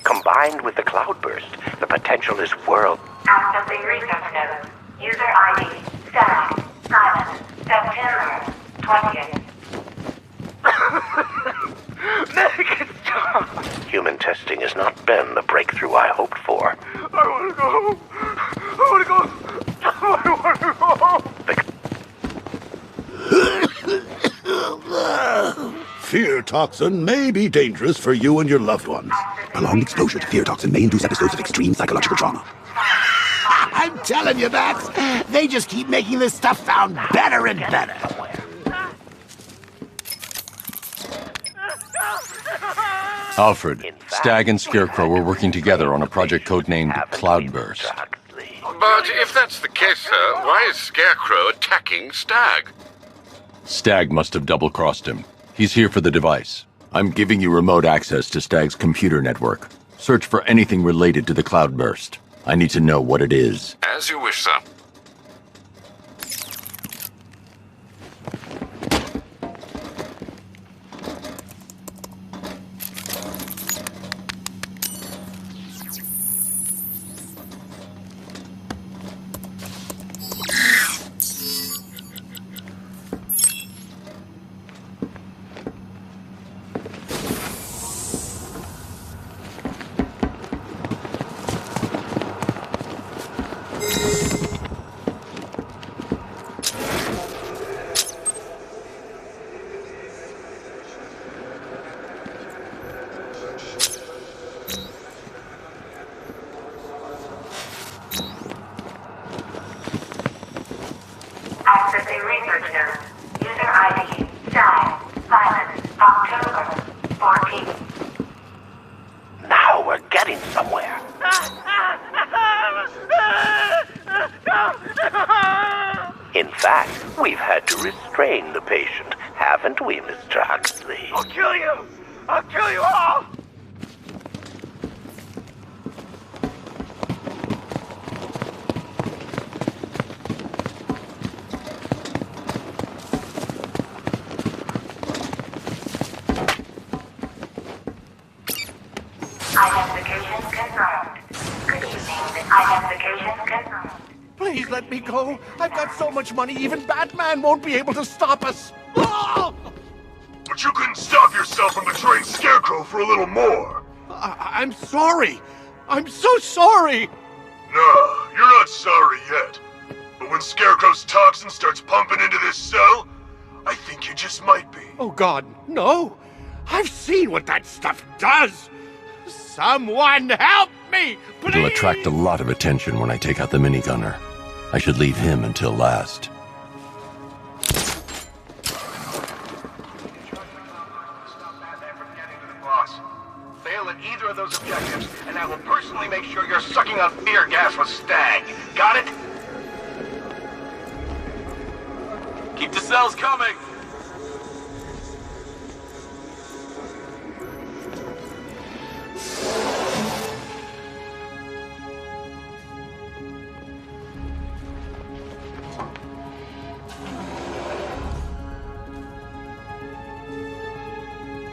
Combined with the cloudburst, the potential is world. Accessing research node. User ID, Stag, Simon, September 20th. Make it stop! Human testing has not been the breakthrough I hoped for. I want to go home. I want to go. I want to go home. Fear toxin may be dangerous for you and your loved ones. Prolonged exposure to fear toxin may induce episodes of extreme psychological trauma. I'm telling you, Bats. They just keep making this stuff sound better and better. Alfred, Stag and Scarecrow were working together on a project codenamed Cloudburst. But if that's the case, sir, why is Scarecrow attacking Stag? Stag must have double-crossed him. He's here for the device. I'm giving you remote access to Stag's computer network. Search for anything related to the Cloudburst. I need to know what it is. As you wish, sir. Accessing research node. User ID, Stag, Simon, October 14th. Now we're getting somewhere. In fact, we've had to restrain the patient, haven't we, Mr. Huxley? I'll kill you! I'll kill you all! Identification confirmed. Good evening. Identification confirmed. Please let me go. I've got so much money, even Batman won't be able to stop us. Ah! But you couldn't stop yourself from betraying Scarecrow for a little more. I'm sorry. I'm so sorry. No, you're not sorry yet. But when Scarecrow's toxin starts pumping into this cell, I think you just might be. Oh, God, no. I've seen what that stuff does. Someone help me, please! It'll attract a lot of attention when I take out the minigunner. I should leave him until last. Fail at either of those objectives, and I will personally make sure you're sucking on fear gas with Stag. Got it? Keep the cells coming!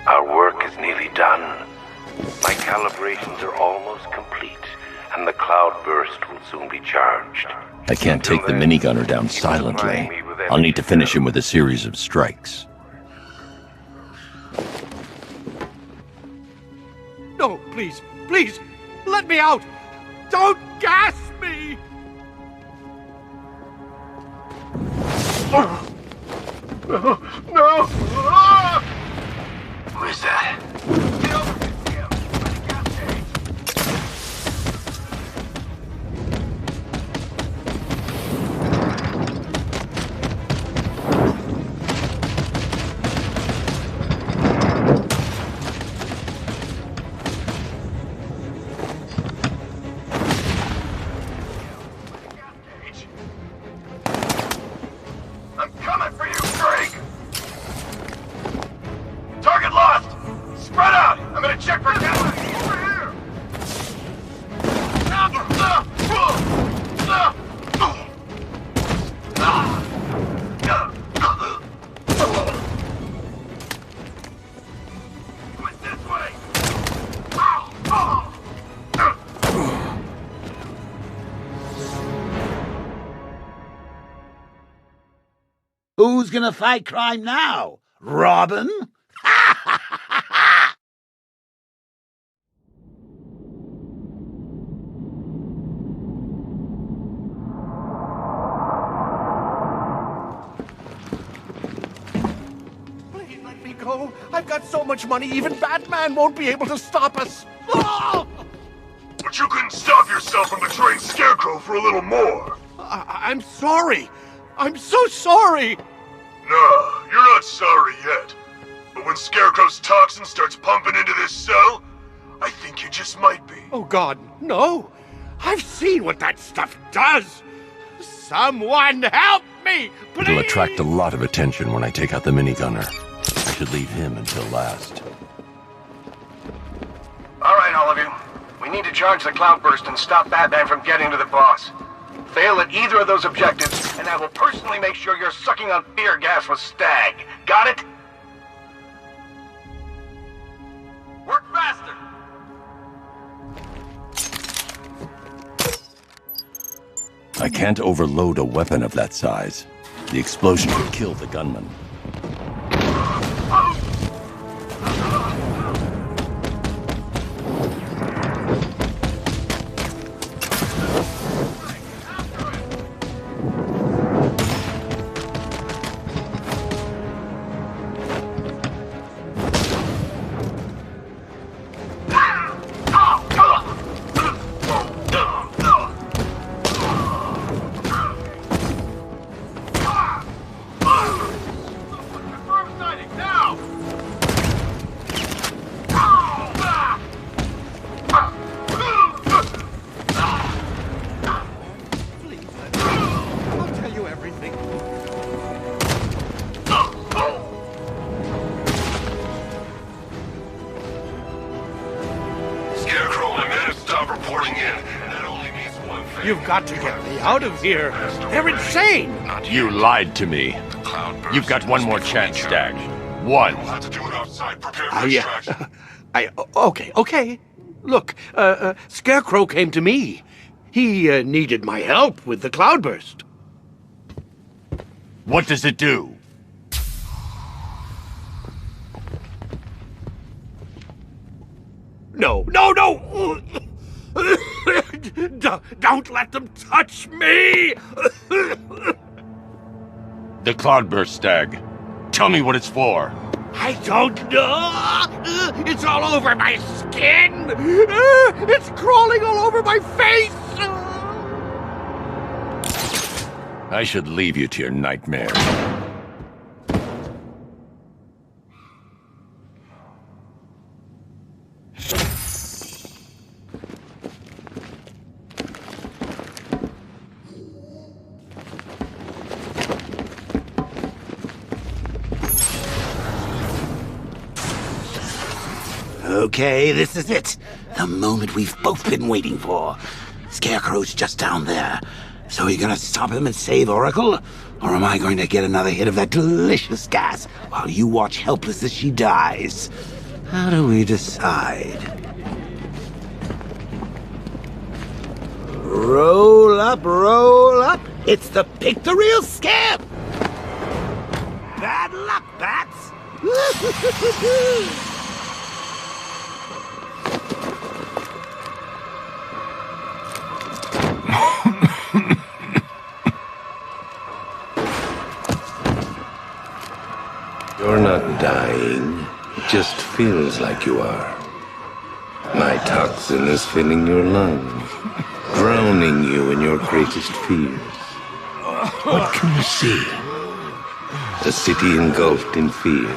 Our work is nearly done. My calibrations are almost complete, and the cloudburst will soon be charged. I can't take the minigunner down silently. I'll need to finish him with a series of strikes. No, please, please, let me out! Don't gas me! No! Ah! Who is that? Get over here! Who's gonna fight crime now? Robin? Please let me go. I've got so much money, even Batman won't be able to stop us. Oh! But you couldn't stop yourself from betraying Scarecrow for a little more. I'm sorry. I'm so sorry. No, you're not sorry yet. But when Scarecrow's toxin starts pumping into this cell, I think you just might be. Oh, God, no. I've seen what that stuff does. Someone help me, please! It'll attract a lot of attention when I take out the minigunner. I should leave him until last. All right, all of you. We need to charge the cloudburst and stop Batman from getting to the boss. Fail at either of those objectives, and I will personally make sure you're sucking on fear gas with Stag. Got it? Work faster! I can't overload a weapon of that size. The explosion could kill the gunman. You've got to get me out of here. They're insane. You lied to me. You've got one more chance, Stag. One. Okay. Look, Scarecrow came to me. He needed my help with the cloudburst. What does it do? No! Don't let them touch me! The cloudburst, Stag. Tell me what it's for. I don't know! It's all over my skin! It's crawling all over my face! I should leave you to your nightmare. Okay, this is it. The moment we've both been waiting for. Scarecrow's just down there. So are you gonna stop him and save Oracle? Or am I going to get another hit of that delicious gas while you watch helpless as she dies? How do we decide? Roll up, roll up. It's the Pick-the-Real Scamp! Bad luck, Bats! You're not dying. It just feels like you are. My toxin is filling your lungs, drowning you in your greatest fears. What can you see? A city engulfed in fear.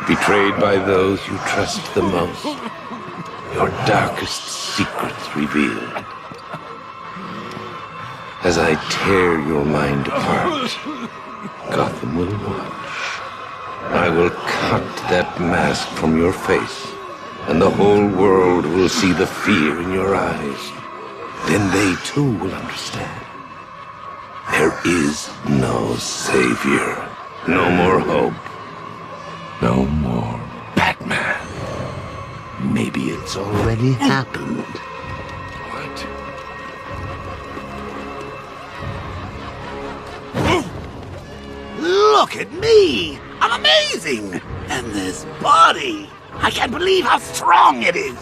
Betrayed by those you trust the most. Your darkest secrets revealed. As I tear your mind apart, Gotham will watch. I will cut that mask from your face, and the whole world will see the fear in your eyes. Then they too will understand. There is no savior, no more hope, no more Batman. Maybe it's already happened. Look at me! I'm amazing! And this body! I can't believe how strong it is!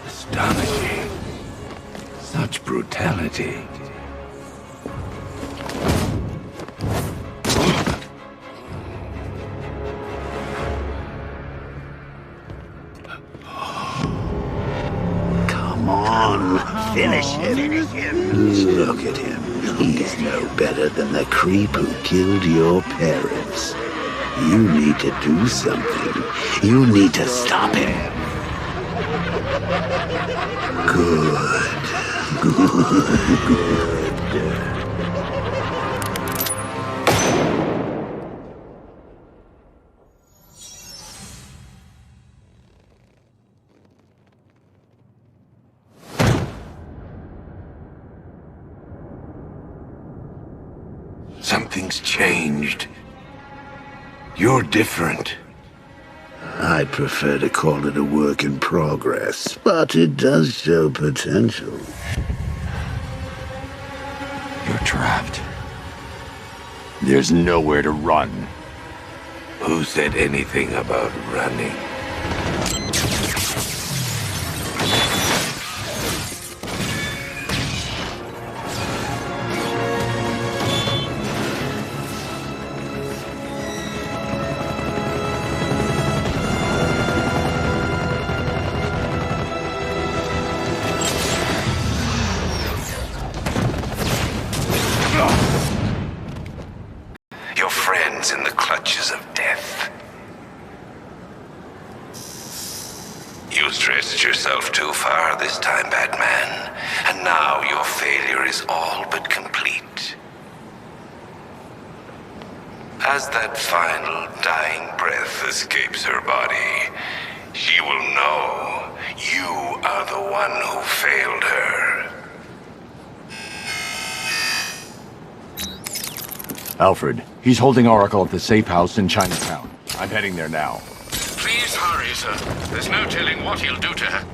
Astonishing. Such brutality. Come on, finish him. Look at him. He's no better than the creep who killed your parents. You need to do something. You need to stop him. Good. Something's changed. You're different. I'd prefer to call it a work in progress, but it does show potential. You're trapped. There's nowhere to run. Who said anything about running? Your friend's in the clutches of death. You stretched yourself too far this time, Batman. And now your failure is all but complete. As that final dying breath escapes her body, she will know you are the one who failed her. Alfred, he's holding Oracle at the safe house in Chinatown. I'm heading there now. Please hurry, sir. There's no telling what he'll do to her.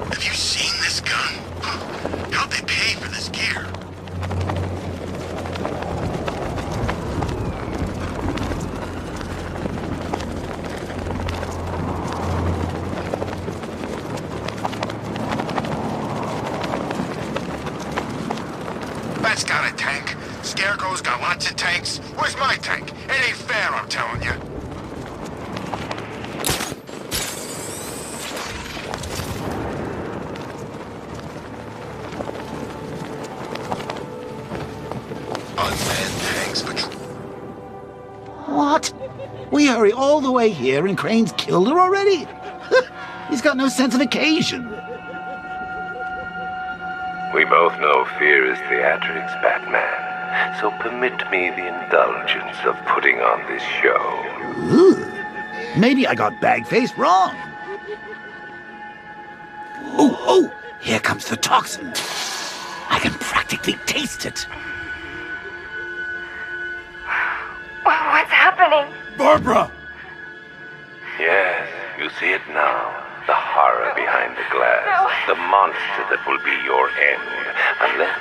Have you seen this gun? How'd they pay for this gear? Bat's got a tank. Scarecrow's got lots of tanks. Where's my tank? It ain't fair, I'm telling you. Unmanned tanks patrol. What? We hurry all the way here and Crane's killed her already? He's got no sense of occasion. We both know fear is theatrics, Batman. So permit me the indulgence of putting on this show. Ooh, maybe I got Bagface wrong. Oh, here comes the toxin. I can practically taste it. What's happening? Barbara! Yes, you see it now. The horror behind the glass. No. The monster that will be your end. Unless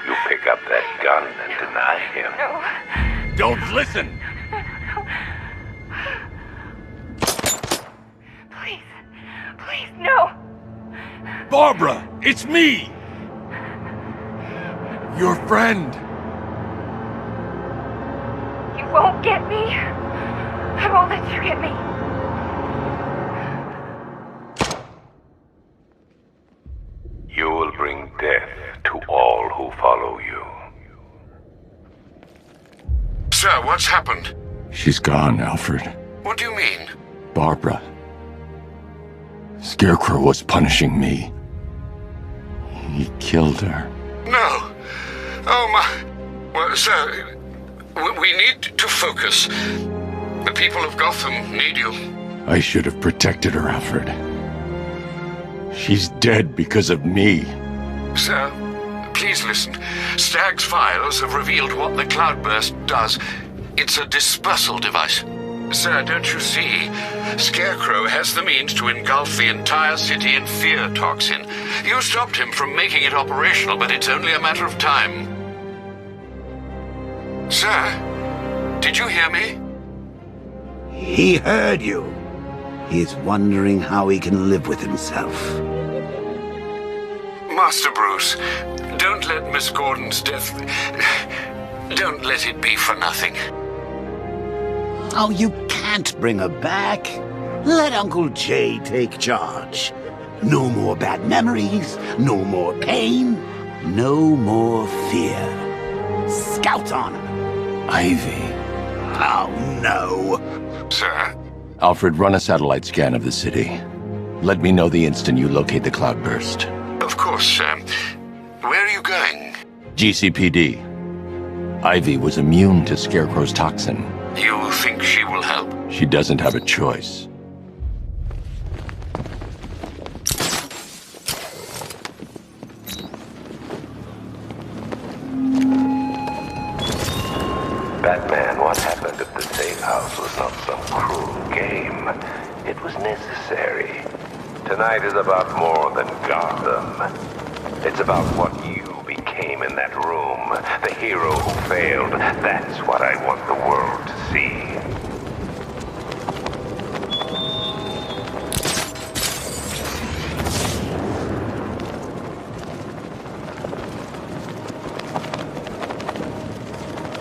you pick up that gun and deny him. No. Don't listen! Please, no. Barbara! It's me! Your friend! You won't get me. I won't let you get me. You will bring death to all who follow you. Sir, what's happened? She's gone, Alfred. What do you mean? Barbara. Scarecrow was punishing me. He killed her. No. Oh, my... Well, sir, we need to focus. The people of Gotham need you. I should have protected her, Alfred. She's dead because of me. Sir, please listen. Stagg's files have revealed what the cloudburst does. It's a dispersal device. Sir, don't you see? Scarecrow has the means to engulf the entire city in fear toxin. You stopped him from making it operational, but it's only a matter of time. Sir, did you hear me? He heard you. He's wondering how he can live with himself. Master Bruce, don't let Miss Gordon's death... Don't let it be for nothing. Oh, you can't bring her back. Let Uncle Jay take charge. No more bad memories, no more pain, no more fear. Scout on her. Ivy. Oh, no. Sir? Alfred, run a satellite scan of the city. Let me know the instant you locate the cloudburst. Of course, sir. Where are you going? GCPD. Ivy was immune to Scarecrow's toxin. You think she will help? She doesn't have a choice. Batman, what happened at the safe house was not some cruel game. It was necessary. Tonight is about more than Gotham. It's about what you became in that room. The hero who failed. That's what I want the world to see.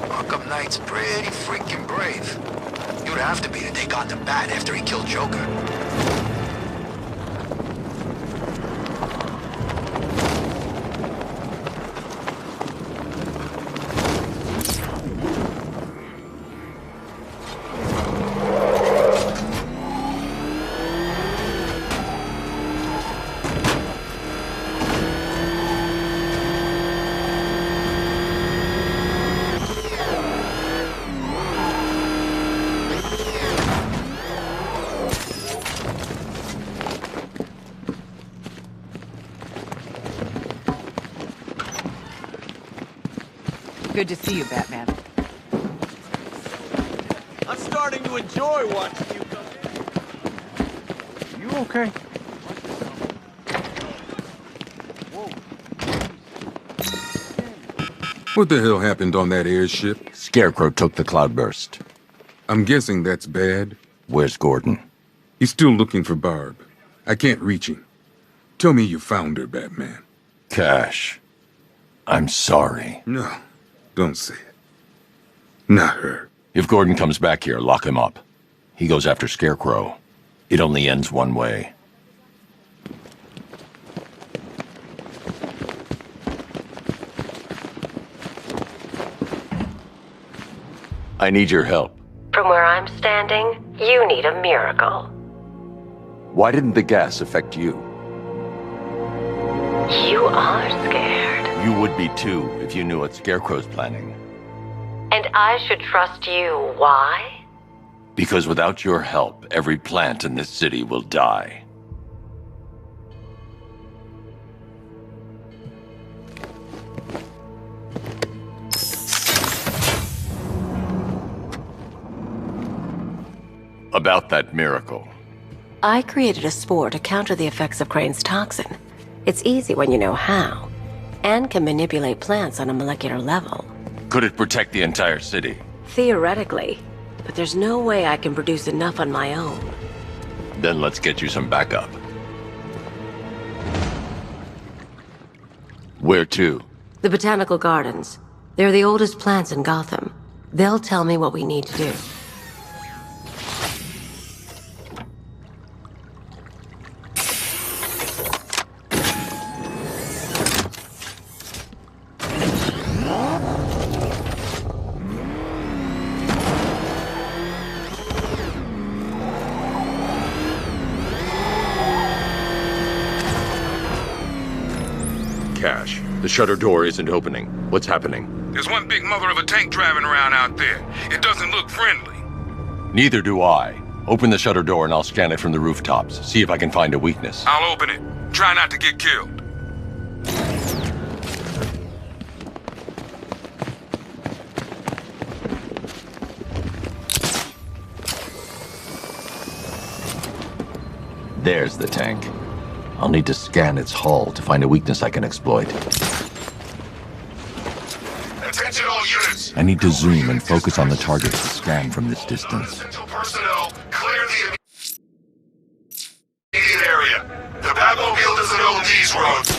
Arkham Knight's pretty freaking brave. You'd have to be to take on the Bat after he killed Joker. Good to see you, Batman. I'm starting to enjoy watching you come in. You okay? What the hell happened on that airship? Scarecrow took the cloudburst. I'm guessing that's bad. Where's Gordon? He's still looking for Barb. I can't reach him. Tell me you found her, Batman. Cash. I'm sorry. No, don't say it. Not her. If Gordon comes back here, lock him up. He goes after Scarecrow. It only ends one way. I need your help. From where I'm standing, you need a miracle. Why didn't the gas affect you? You are scared. You would be too, if you knew what Scarecrow's planning. And I should trust you. Why? Because without your help, every plant in this city will die. About that miracle. I created a spore to counter the effects of Crane's toxin. It's easy when you know how, and can manipulate plants on a molecular level. Could it protect the entire city? Theoretically, but there's no way I can produce enough on my own. Then let's get you some backup. Where to? The Botanical Gardens. They're the oldest plants in Gotham. They'll tell me what we need to do. Cash. The shutter door isn't opening. What's happening? There's one big mother of a tank driving around out there. It doesn't look friendly. Neither do I. Open the shutter door and I'll scan it from the rooftops. See if I can find a weakness. I'll open it. Try not to get killed. There's the tank. I'll need to scan its hull to find a weakness I can exploit. Attention all units! I need to zoom and focus on the target to scan from this distance. Essential personnel, clear the immediate area. The Batmobile doesn't own these roads.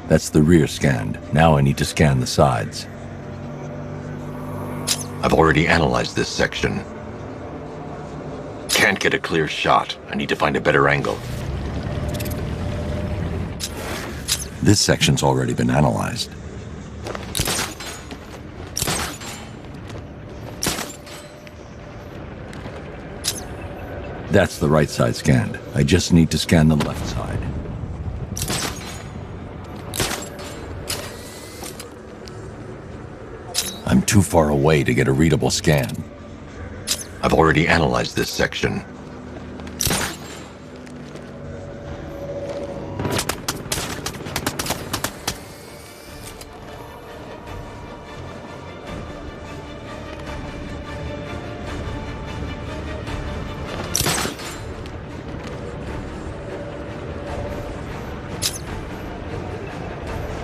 That's the rear scanned. Now I need to scan the sides. I've already analyzed this section. Can't get a clear shot. I need to find a better angle. This section's already been analyzed. That's the right side scanned. I just need to scan the left side. I'm too far away to get a readable scan. I've already analyzed this section.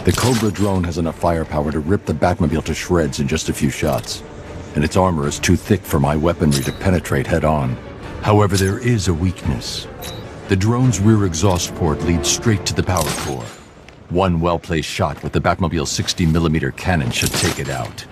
The Cobra drone has enough firepower to rip the Batmobile to shreds in just a few shots, and its armor is too thick for my weaponry to penetrate head-on. However, there is a weakness. The drone's rear exhaust port leads straight to the power core. One well-placed shot with the Batmobile's 60mm cannon should take it out.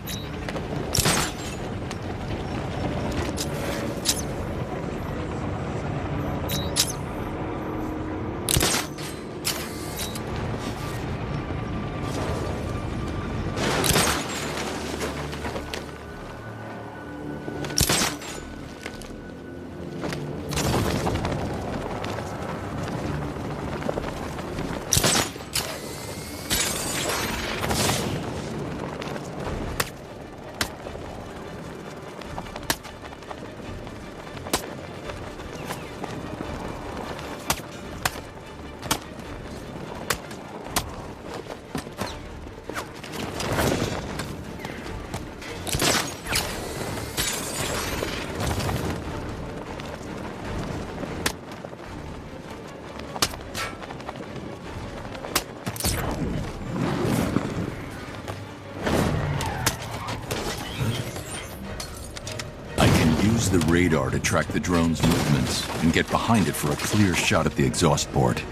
Use the radar to track the drone's movements and get behind it for a clear shot at the exhaust port.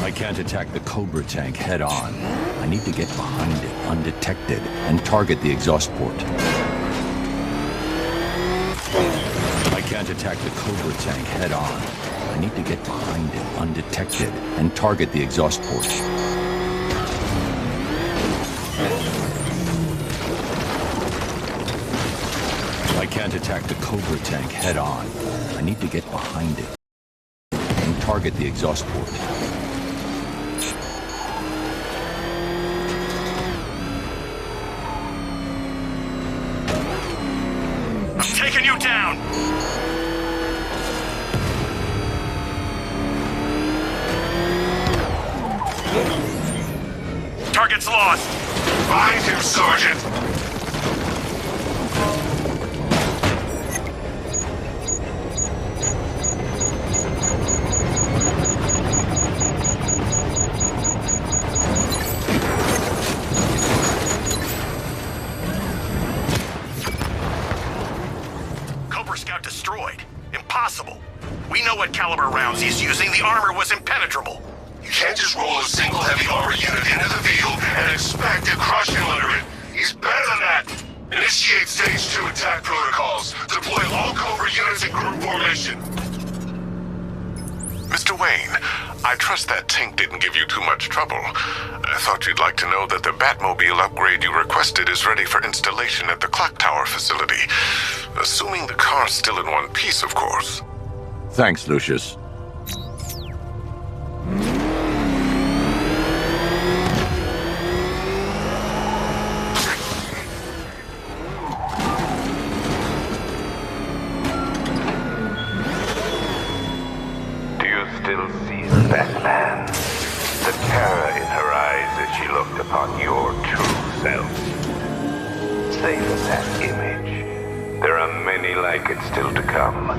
I can't attack the Cobra tank head-on. I need to get behind it undetected and target the exhaust port. I can't attack the Cobra tank head-on. I need to get behind it undetected and target the exhaust port. I can't attack the Cobra tank head-on. I need to get behind it and target the exhaust port. I'm taking you down! Target's lost! Find him, Sergeant! Cobra Scout destroyed. Impossible. We know what caliber rounds he's using. The armor was impenetrable. You can't just roll a single heavy armor unit into the field and expect to crush him under it. He's better than that. Initiate Stage 2 attack protocols. Deploy all Cobra units in group formation. Mr. Wayne, I trust that tank didn't give you too much trouble. I thought you'd like to know that the Batmobile upgrade you requested is ready for installation at the clock tower facility. Assuming the car's still in one piece, of course. Thanks, Lucius. Do you still see Batman? The terror in her eyes as she looked upon your true self. Savor that image. There are many like it still to come.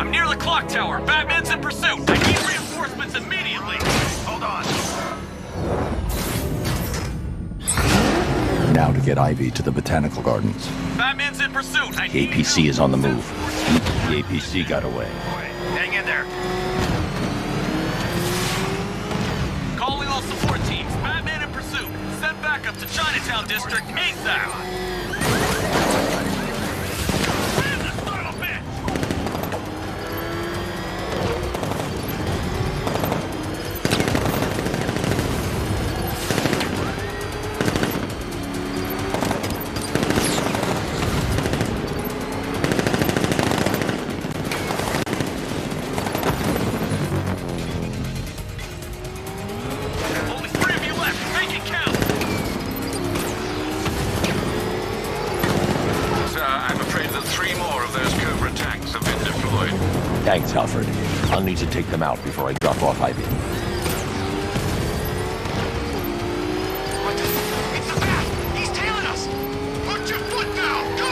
I'm near the clock tower. Batman's in pursuit. I need reinforcements immediately. Hold on. Now to get Ivy to the botanical gardens. Batman's in pursuit. I The need APC is on the move. The APC got away. Hang in there. Calling all support teams. Batman in pursuit. Send backup to Chinatown District ASAP. Thanks, Alfred. I'll need to take them out before I drop off Ivy. It's the Bat! He's tailing us! Put your foot down! Go!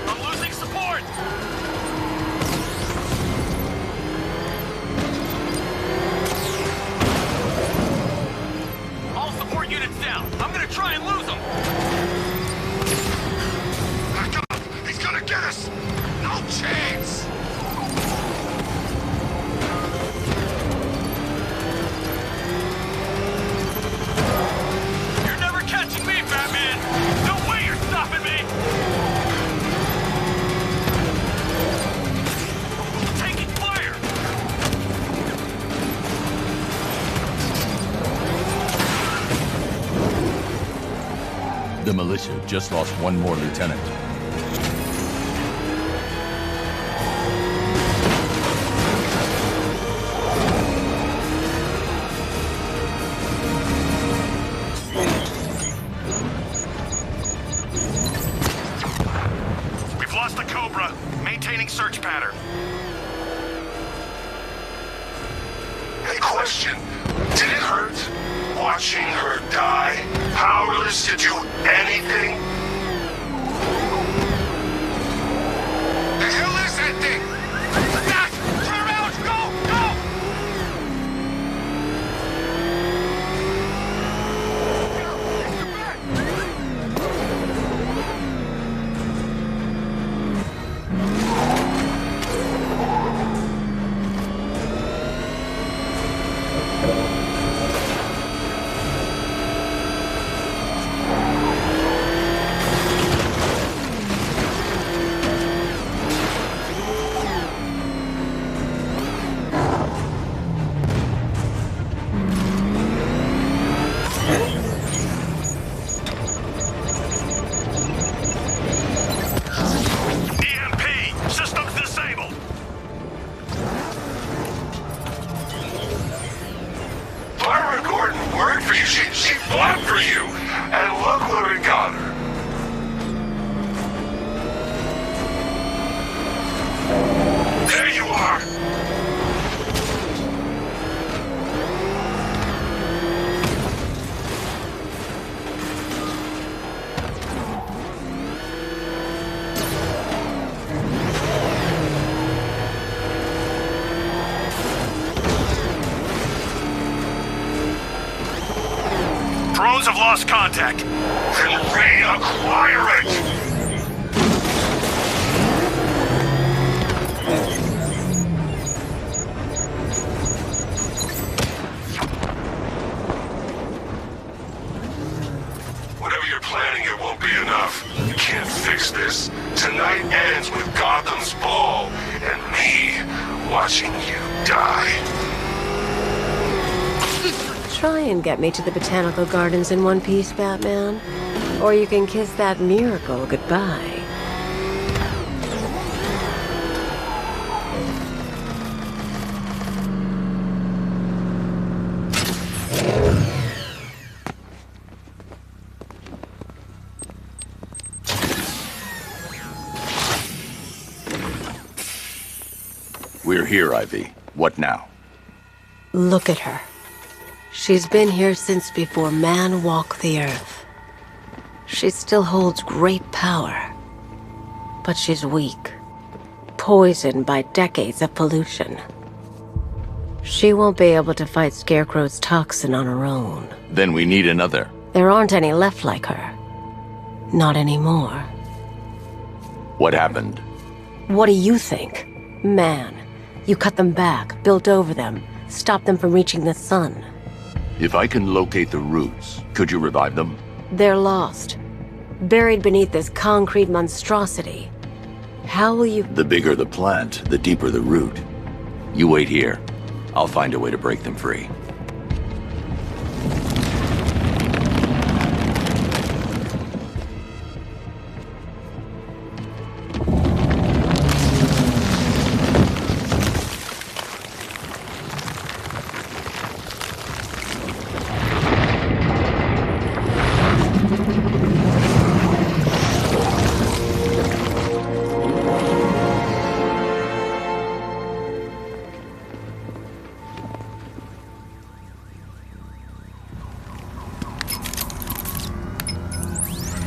I'm losing support! All support units down. I'm gonna try and lose them. Back up! He's gonna get us! No chance! You're never catching me, Batman! No way you're stopping me! Taking fire! The militia just lost one more lieutenant. We've lost the Cobra. Maintaining search pattern. Hey, question. Did it hurt watching her die? Powerless to do anything? The hell is that thing? Back! Turn around! Go! Go! EMP! Systems disabled! Barbara Gordon worked for you. She fought for you. And look where it got her. There you are. Drones have lost contact. Then reacquire it! Whatever you're planning, it won't be enough. You can't fix this, tonight ends with Gotham's ball and me watching you die. Try and get me to the botanical gardens in one piece, Batman. Or you can kiss that miracle goodbye. We're here, Ivy. What now? Look at her. She's been here since before man walked the earth. She still holds great power. But she's weak. Poisoned by decades of pollution. She won't be able to fight Scarecrow's toxin on her own. Then we need another. There aren't any left like her. Not anymore. What happened? What do you think? Man, you cut them back, built over them, stopped them from reaching the sun. If I can locate the roots, could you revive them? They're lost. Buried beneath this concrete monstrosity. How will you... The bigger the plant, the deeper the root. You wait here. I'll find a way to break them free.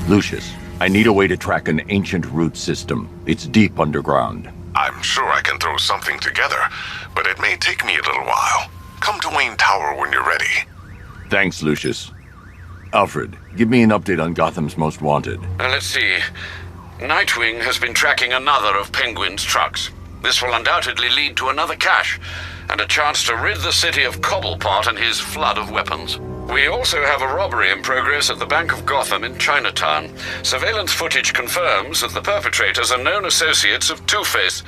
Lucius, I need a way to track an ancient root system. It's deep underground. I'm sure I can throw something together, but it may take me a little while. Come to Wayne Tower when you're ready. Thanks, Lucius. Alfred, give me an update on Gotham's Most Wanted. Let's see. Nightwing has been tracking another of Penguin's trucks. This will undoubtedly lead to another cache, and a chance to rid the city of Cobblepot and his flood of weapons. We also have a robbery in progress at the Bank of Gotham in Chinatown. Surveillance footage confirms that the perpetrators are known associates of Two-Face.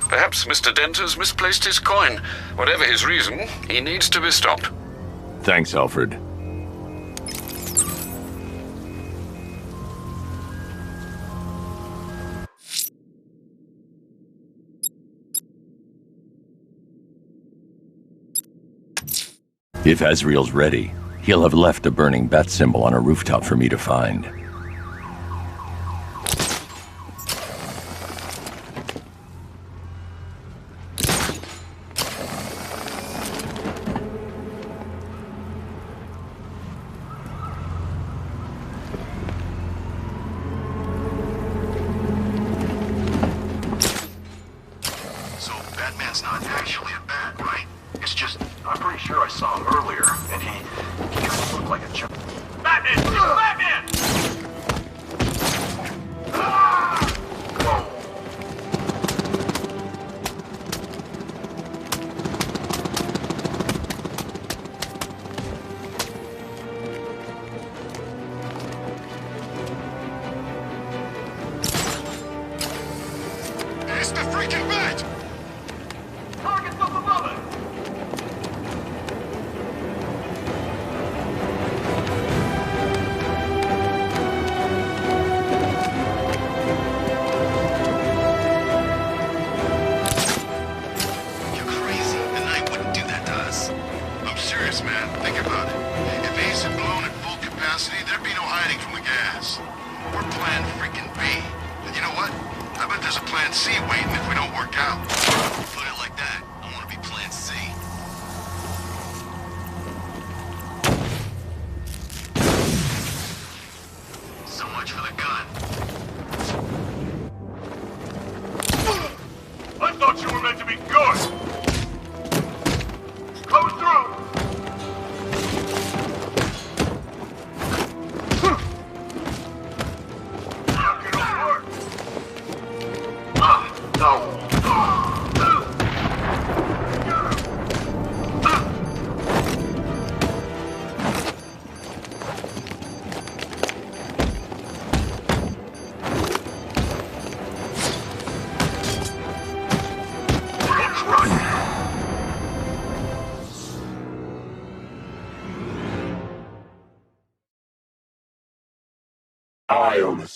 Perhaps Mr. Dent has misplaced his coin. Whatever his reason, he needs to be stopped. Thanks, Alfred. If Azrael's ready, he'll have left a burning bat symbol on a rooftop for me to find. So Batman's not actually a bat, right? It's just, I'm pretty sure I saw him earlier, and he kind of looked like a chump. Batman! It's Batman! It's the freaking bat! Target's up above us! You're crazy. The Knight wouldn't do that to us. I'm serious, man. Think about it. If Ace had blown at full capacity, there'd be no hiding from the gas. We're Plan freaking B. And you know what? I bet there's a Plan C waiting if we don't work out. Put it like that. I want to be Plan C. So much for the gun. I thought you were meant to be good! Come through! Not gonna work! No.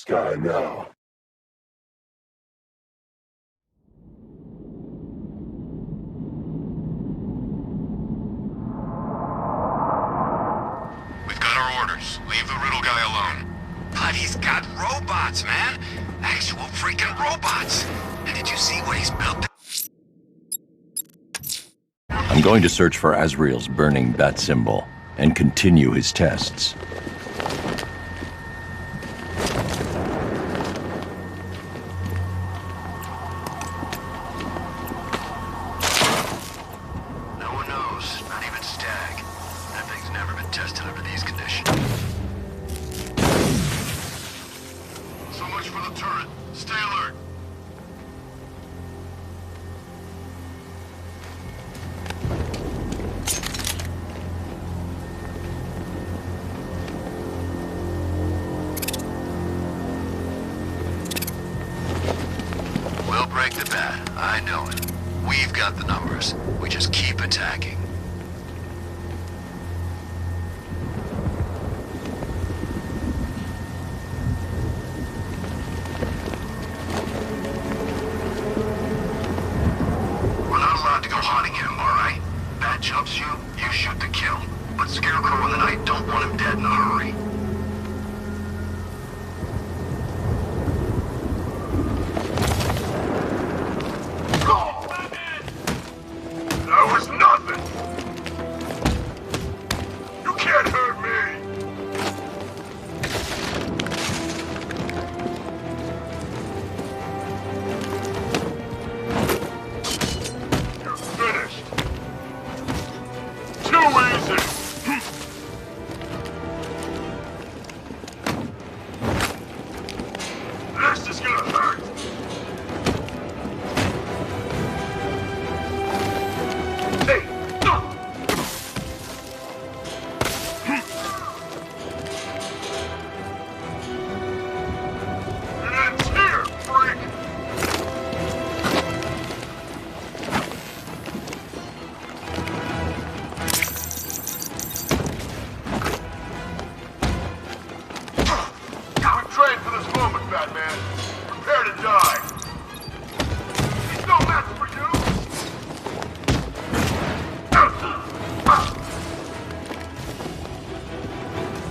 sky now. We've got our orders. Leave the riddle guy alone. But he's got robots, man. Actual freaking robots. And did you see what he's built? I'm going to search for Azrael's burning bat symbol and continue his tests. No one knows, not even Stag. That thing's never been tested under these conditions. So much for the turret. Stay alert. We'll break the bat. I know it. We've got the numbers. We just keep attacking. We're not allowed to go hunting him, all right? Bat jumps you, you shoot to kill. But Scarecrow and the Knight don't want him dead in a hurry. That was nothing! You can't hurt me! You're finished! Too easy! This is gonna hurt! Hey! It's here, freak! We've trained for this moment, Batman. Prepare to die. He's no match for you!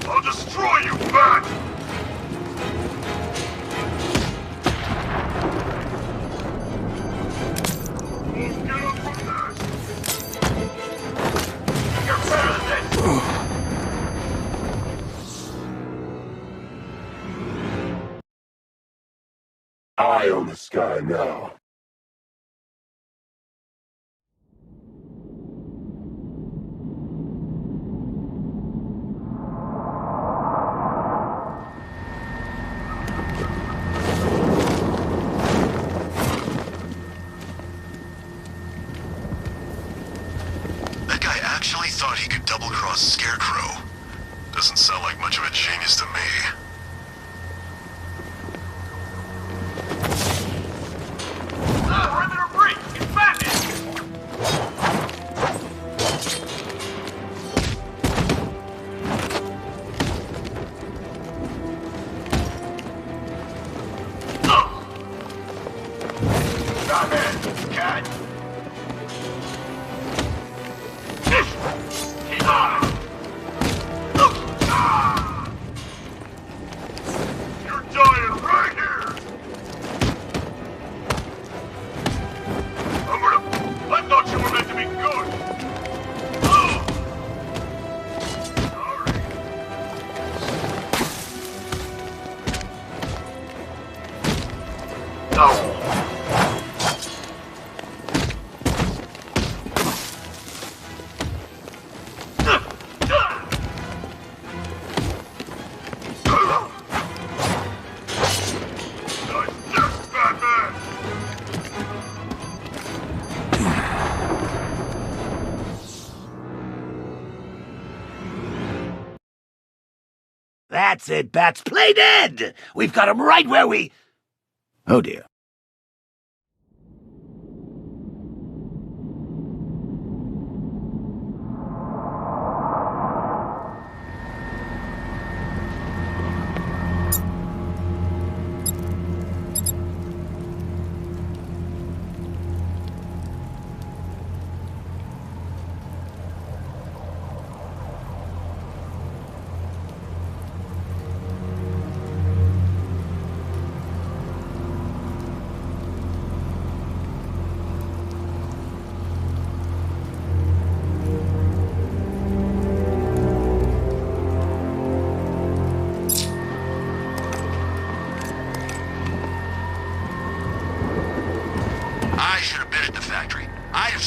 I'll destroy you, Bat! Won't get up from this! You're better than this! Eye on the sky now. That guy actually thought he could double-cross Scarecrow. Doesn't sound like much of a genius to me. Perimeter breach! It's Batman! Batman! Cat! He's on it! You're dying right here! I thought you were meant to be good! Sorry. No! That's it, Bats. Play dead! We've got him right where we... Oh, dear.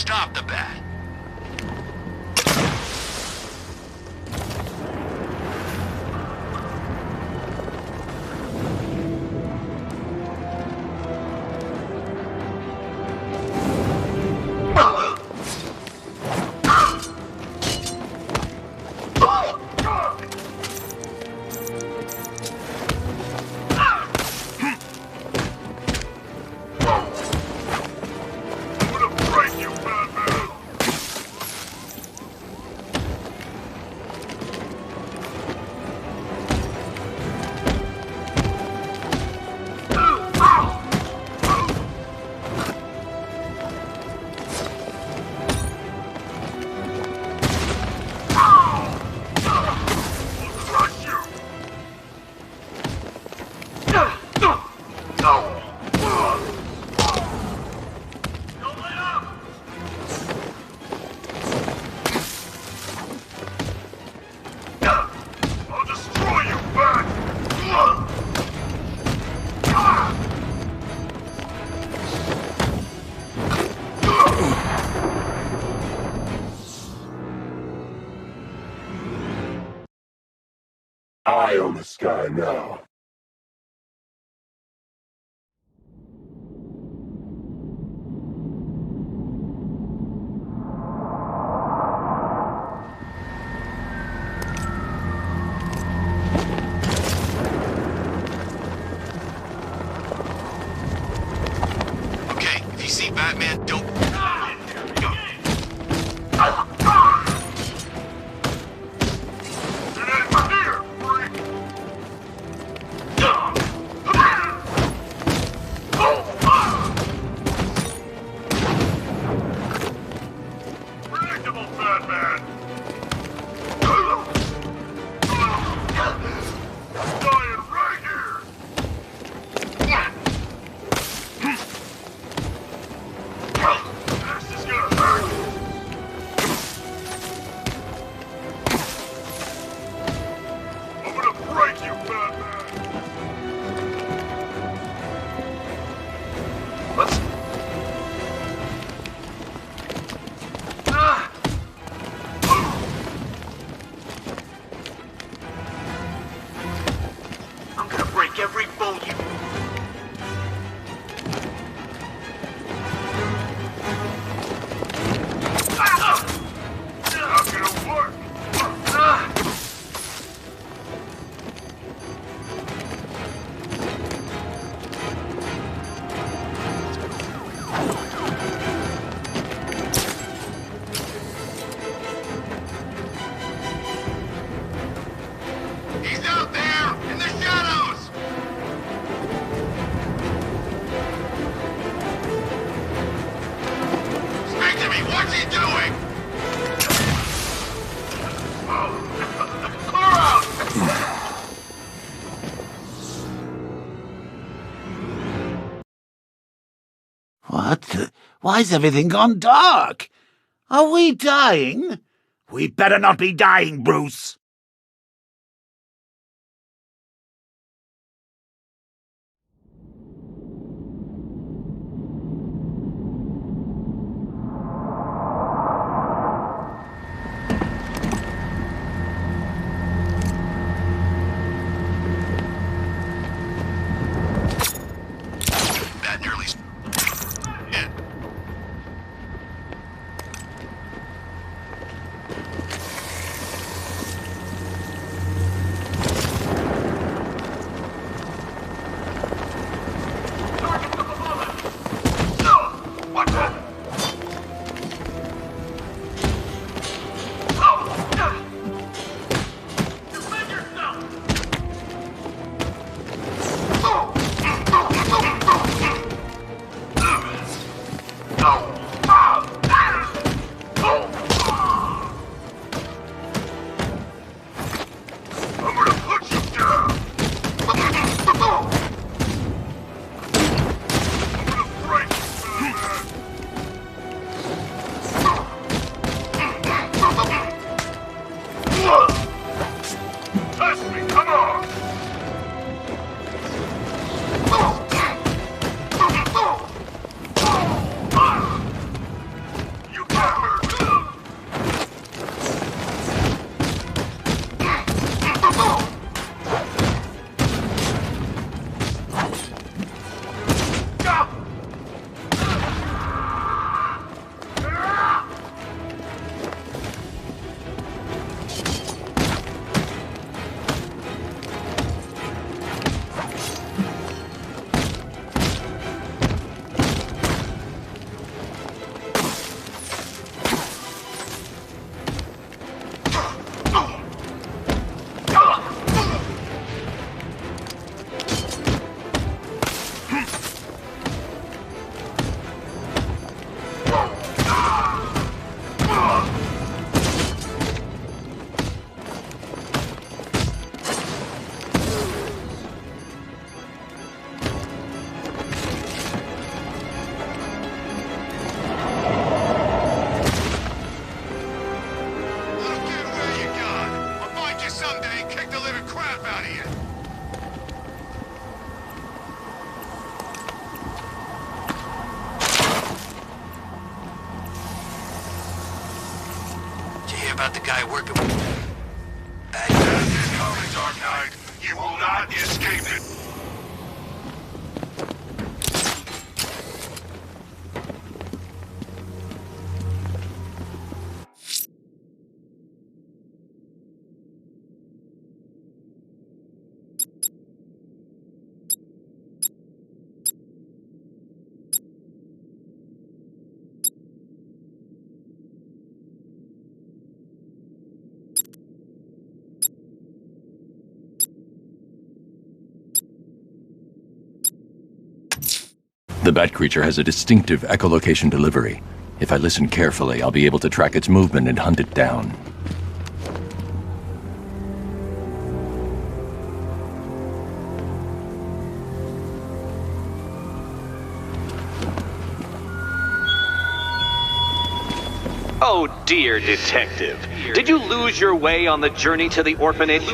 stop the bat. Eye on the sky now. Okay, if you see Batman, don't... Every bone you... Not gonna work. He's out there, in the shadows! Speak to me, what's he doing? Clear out! What? Why's everything gone dark? Are we dying? We better not be dying, Bruce. That nearly... Yeah. not the guy working with me. Death is coming, Dark Knight. You will not escape it. The bat creature has a distinctive echolocation delivery. If I listen carefully, I'll be able to track its movement and hunt it down. Oh dear, Detective. Did you lose your way on the journey to the orphanage?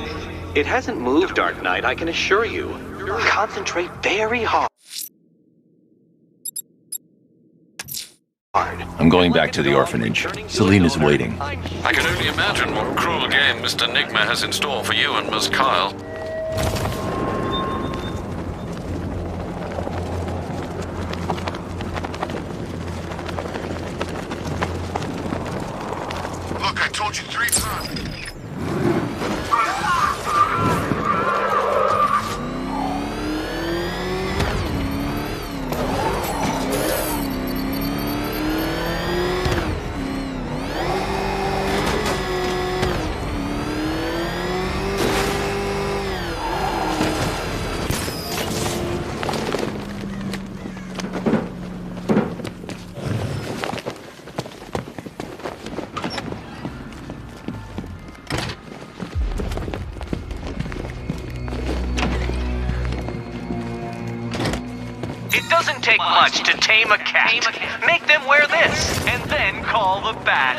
It hasn't moved, Dark Knight, I can assure you. Concentrate very hard. I'm going back to the orphanage. Celine is waiting. I can only imagine what cruel game Mr. Nigma has in store for you and Miss Kyle. Look, I told you 3 times. It doesn't take much to tame a cat. Make them wear this, and then call the bat.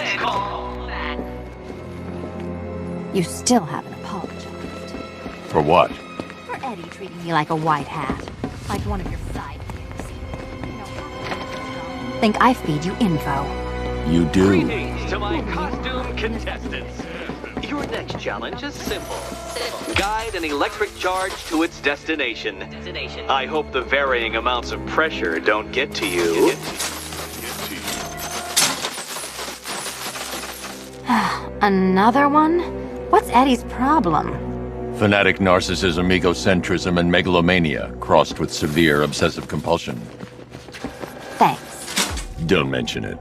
You still haven't apologized. For what? For Eddie treating me like a white hat. Like one of your sidekicks. Think I feed you info. You do. Greetings to my costume contestants. Your next challenge is simple. Guide an electric charge to its destination. I hope the varying amounts of pressure don't get to you. Another one? What's Eddie's problem? Fanatic narcissism, egocentrism, and megalomania, crossed with severe obsessive compulsion. Thanks. Don't mention it.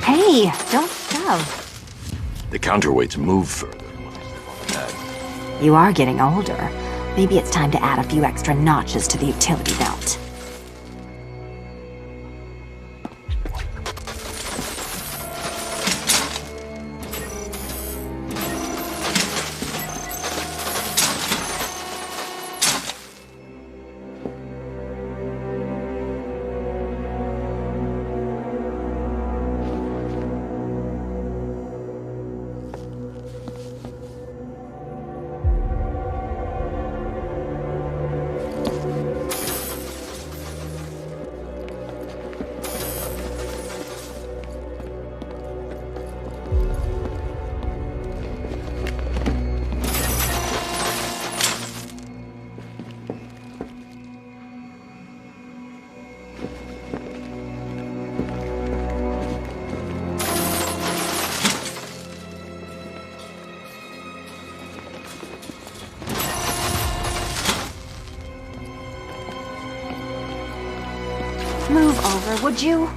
Hey, don't shove. The counterweights move further when I step on that. You are getting older. Maybe it's time to add a few extra notches to the utility belt. Move over, would you?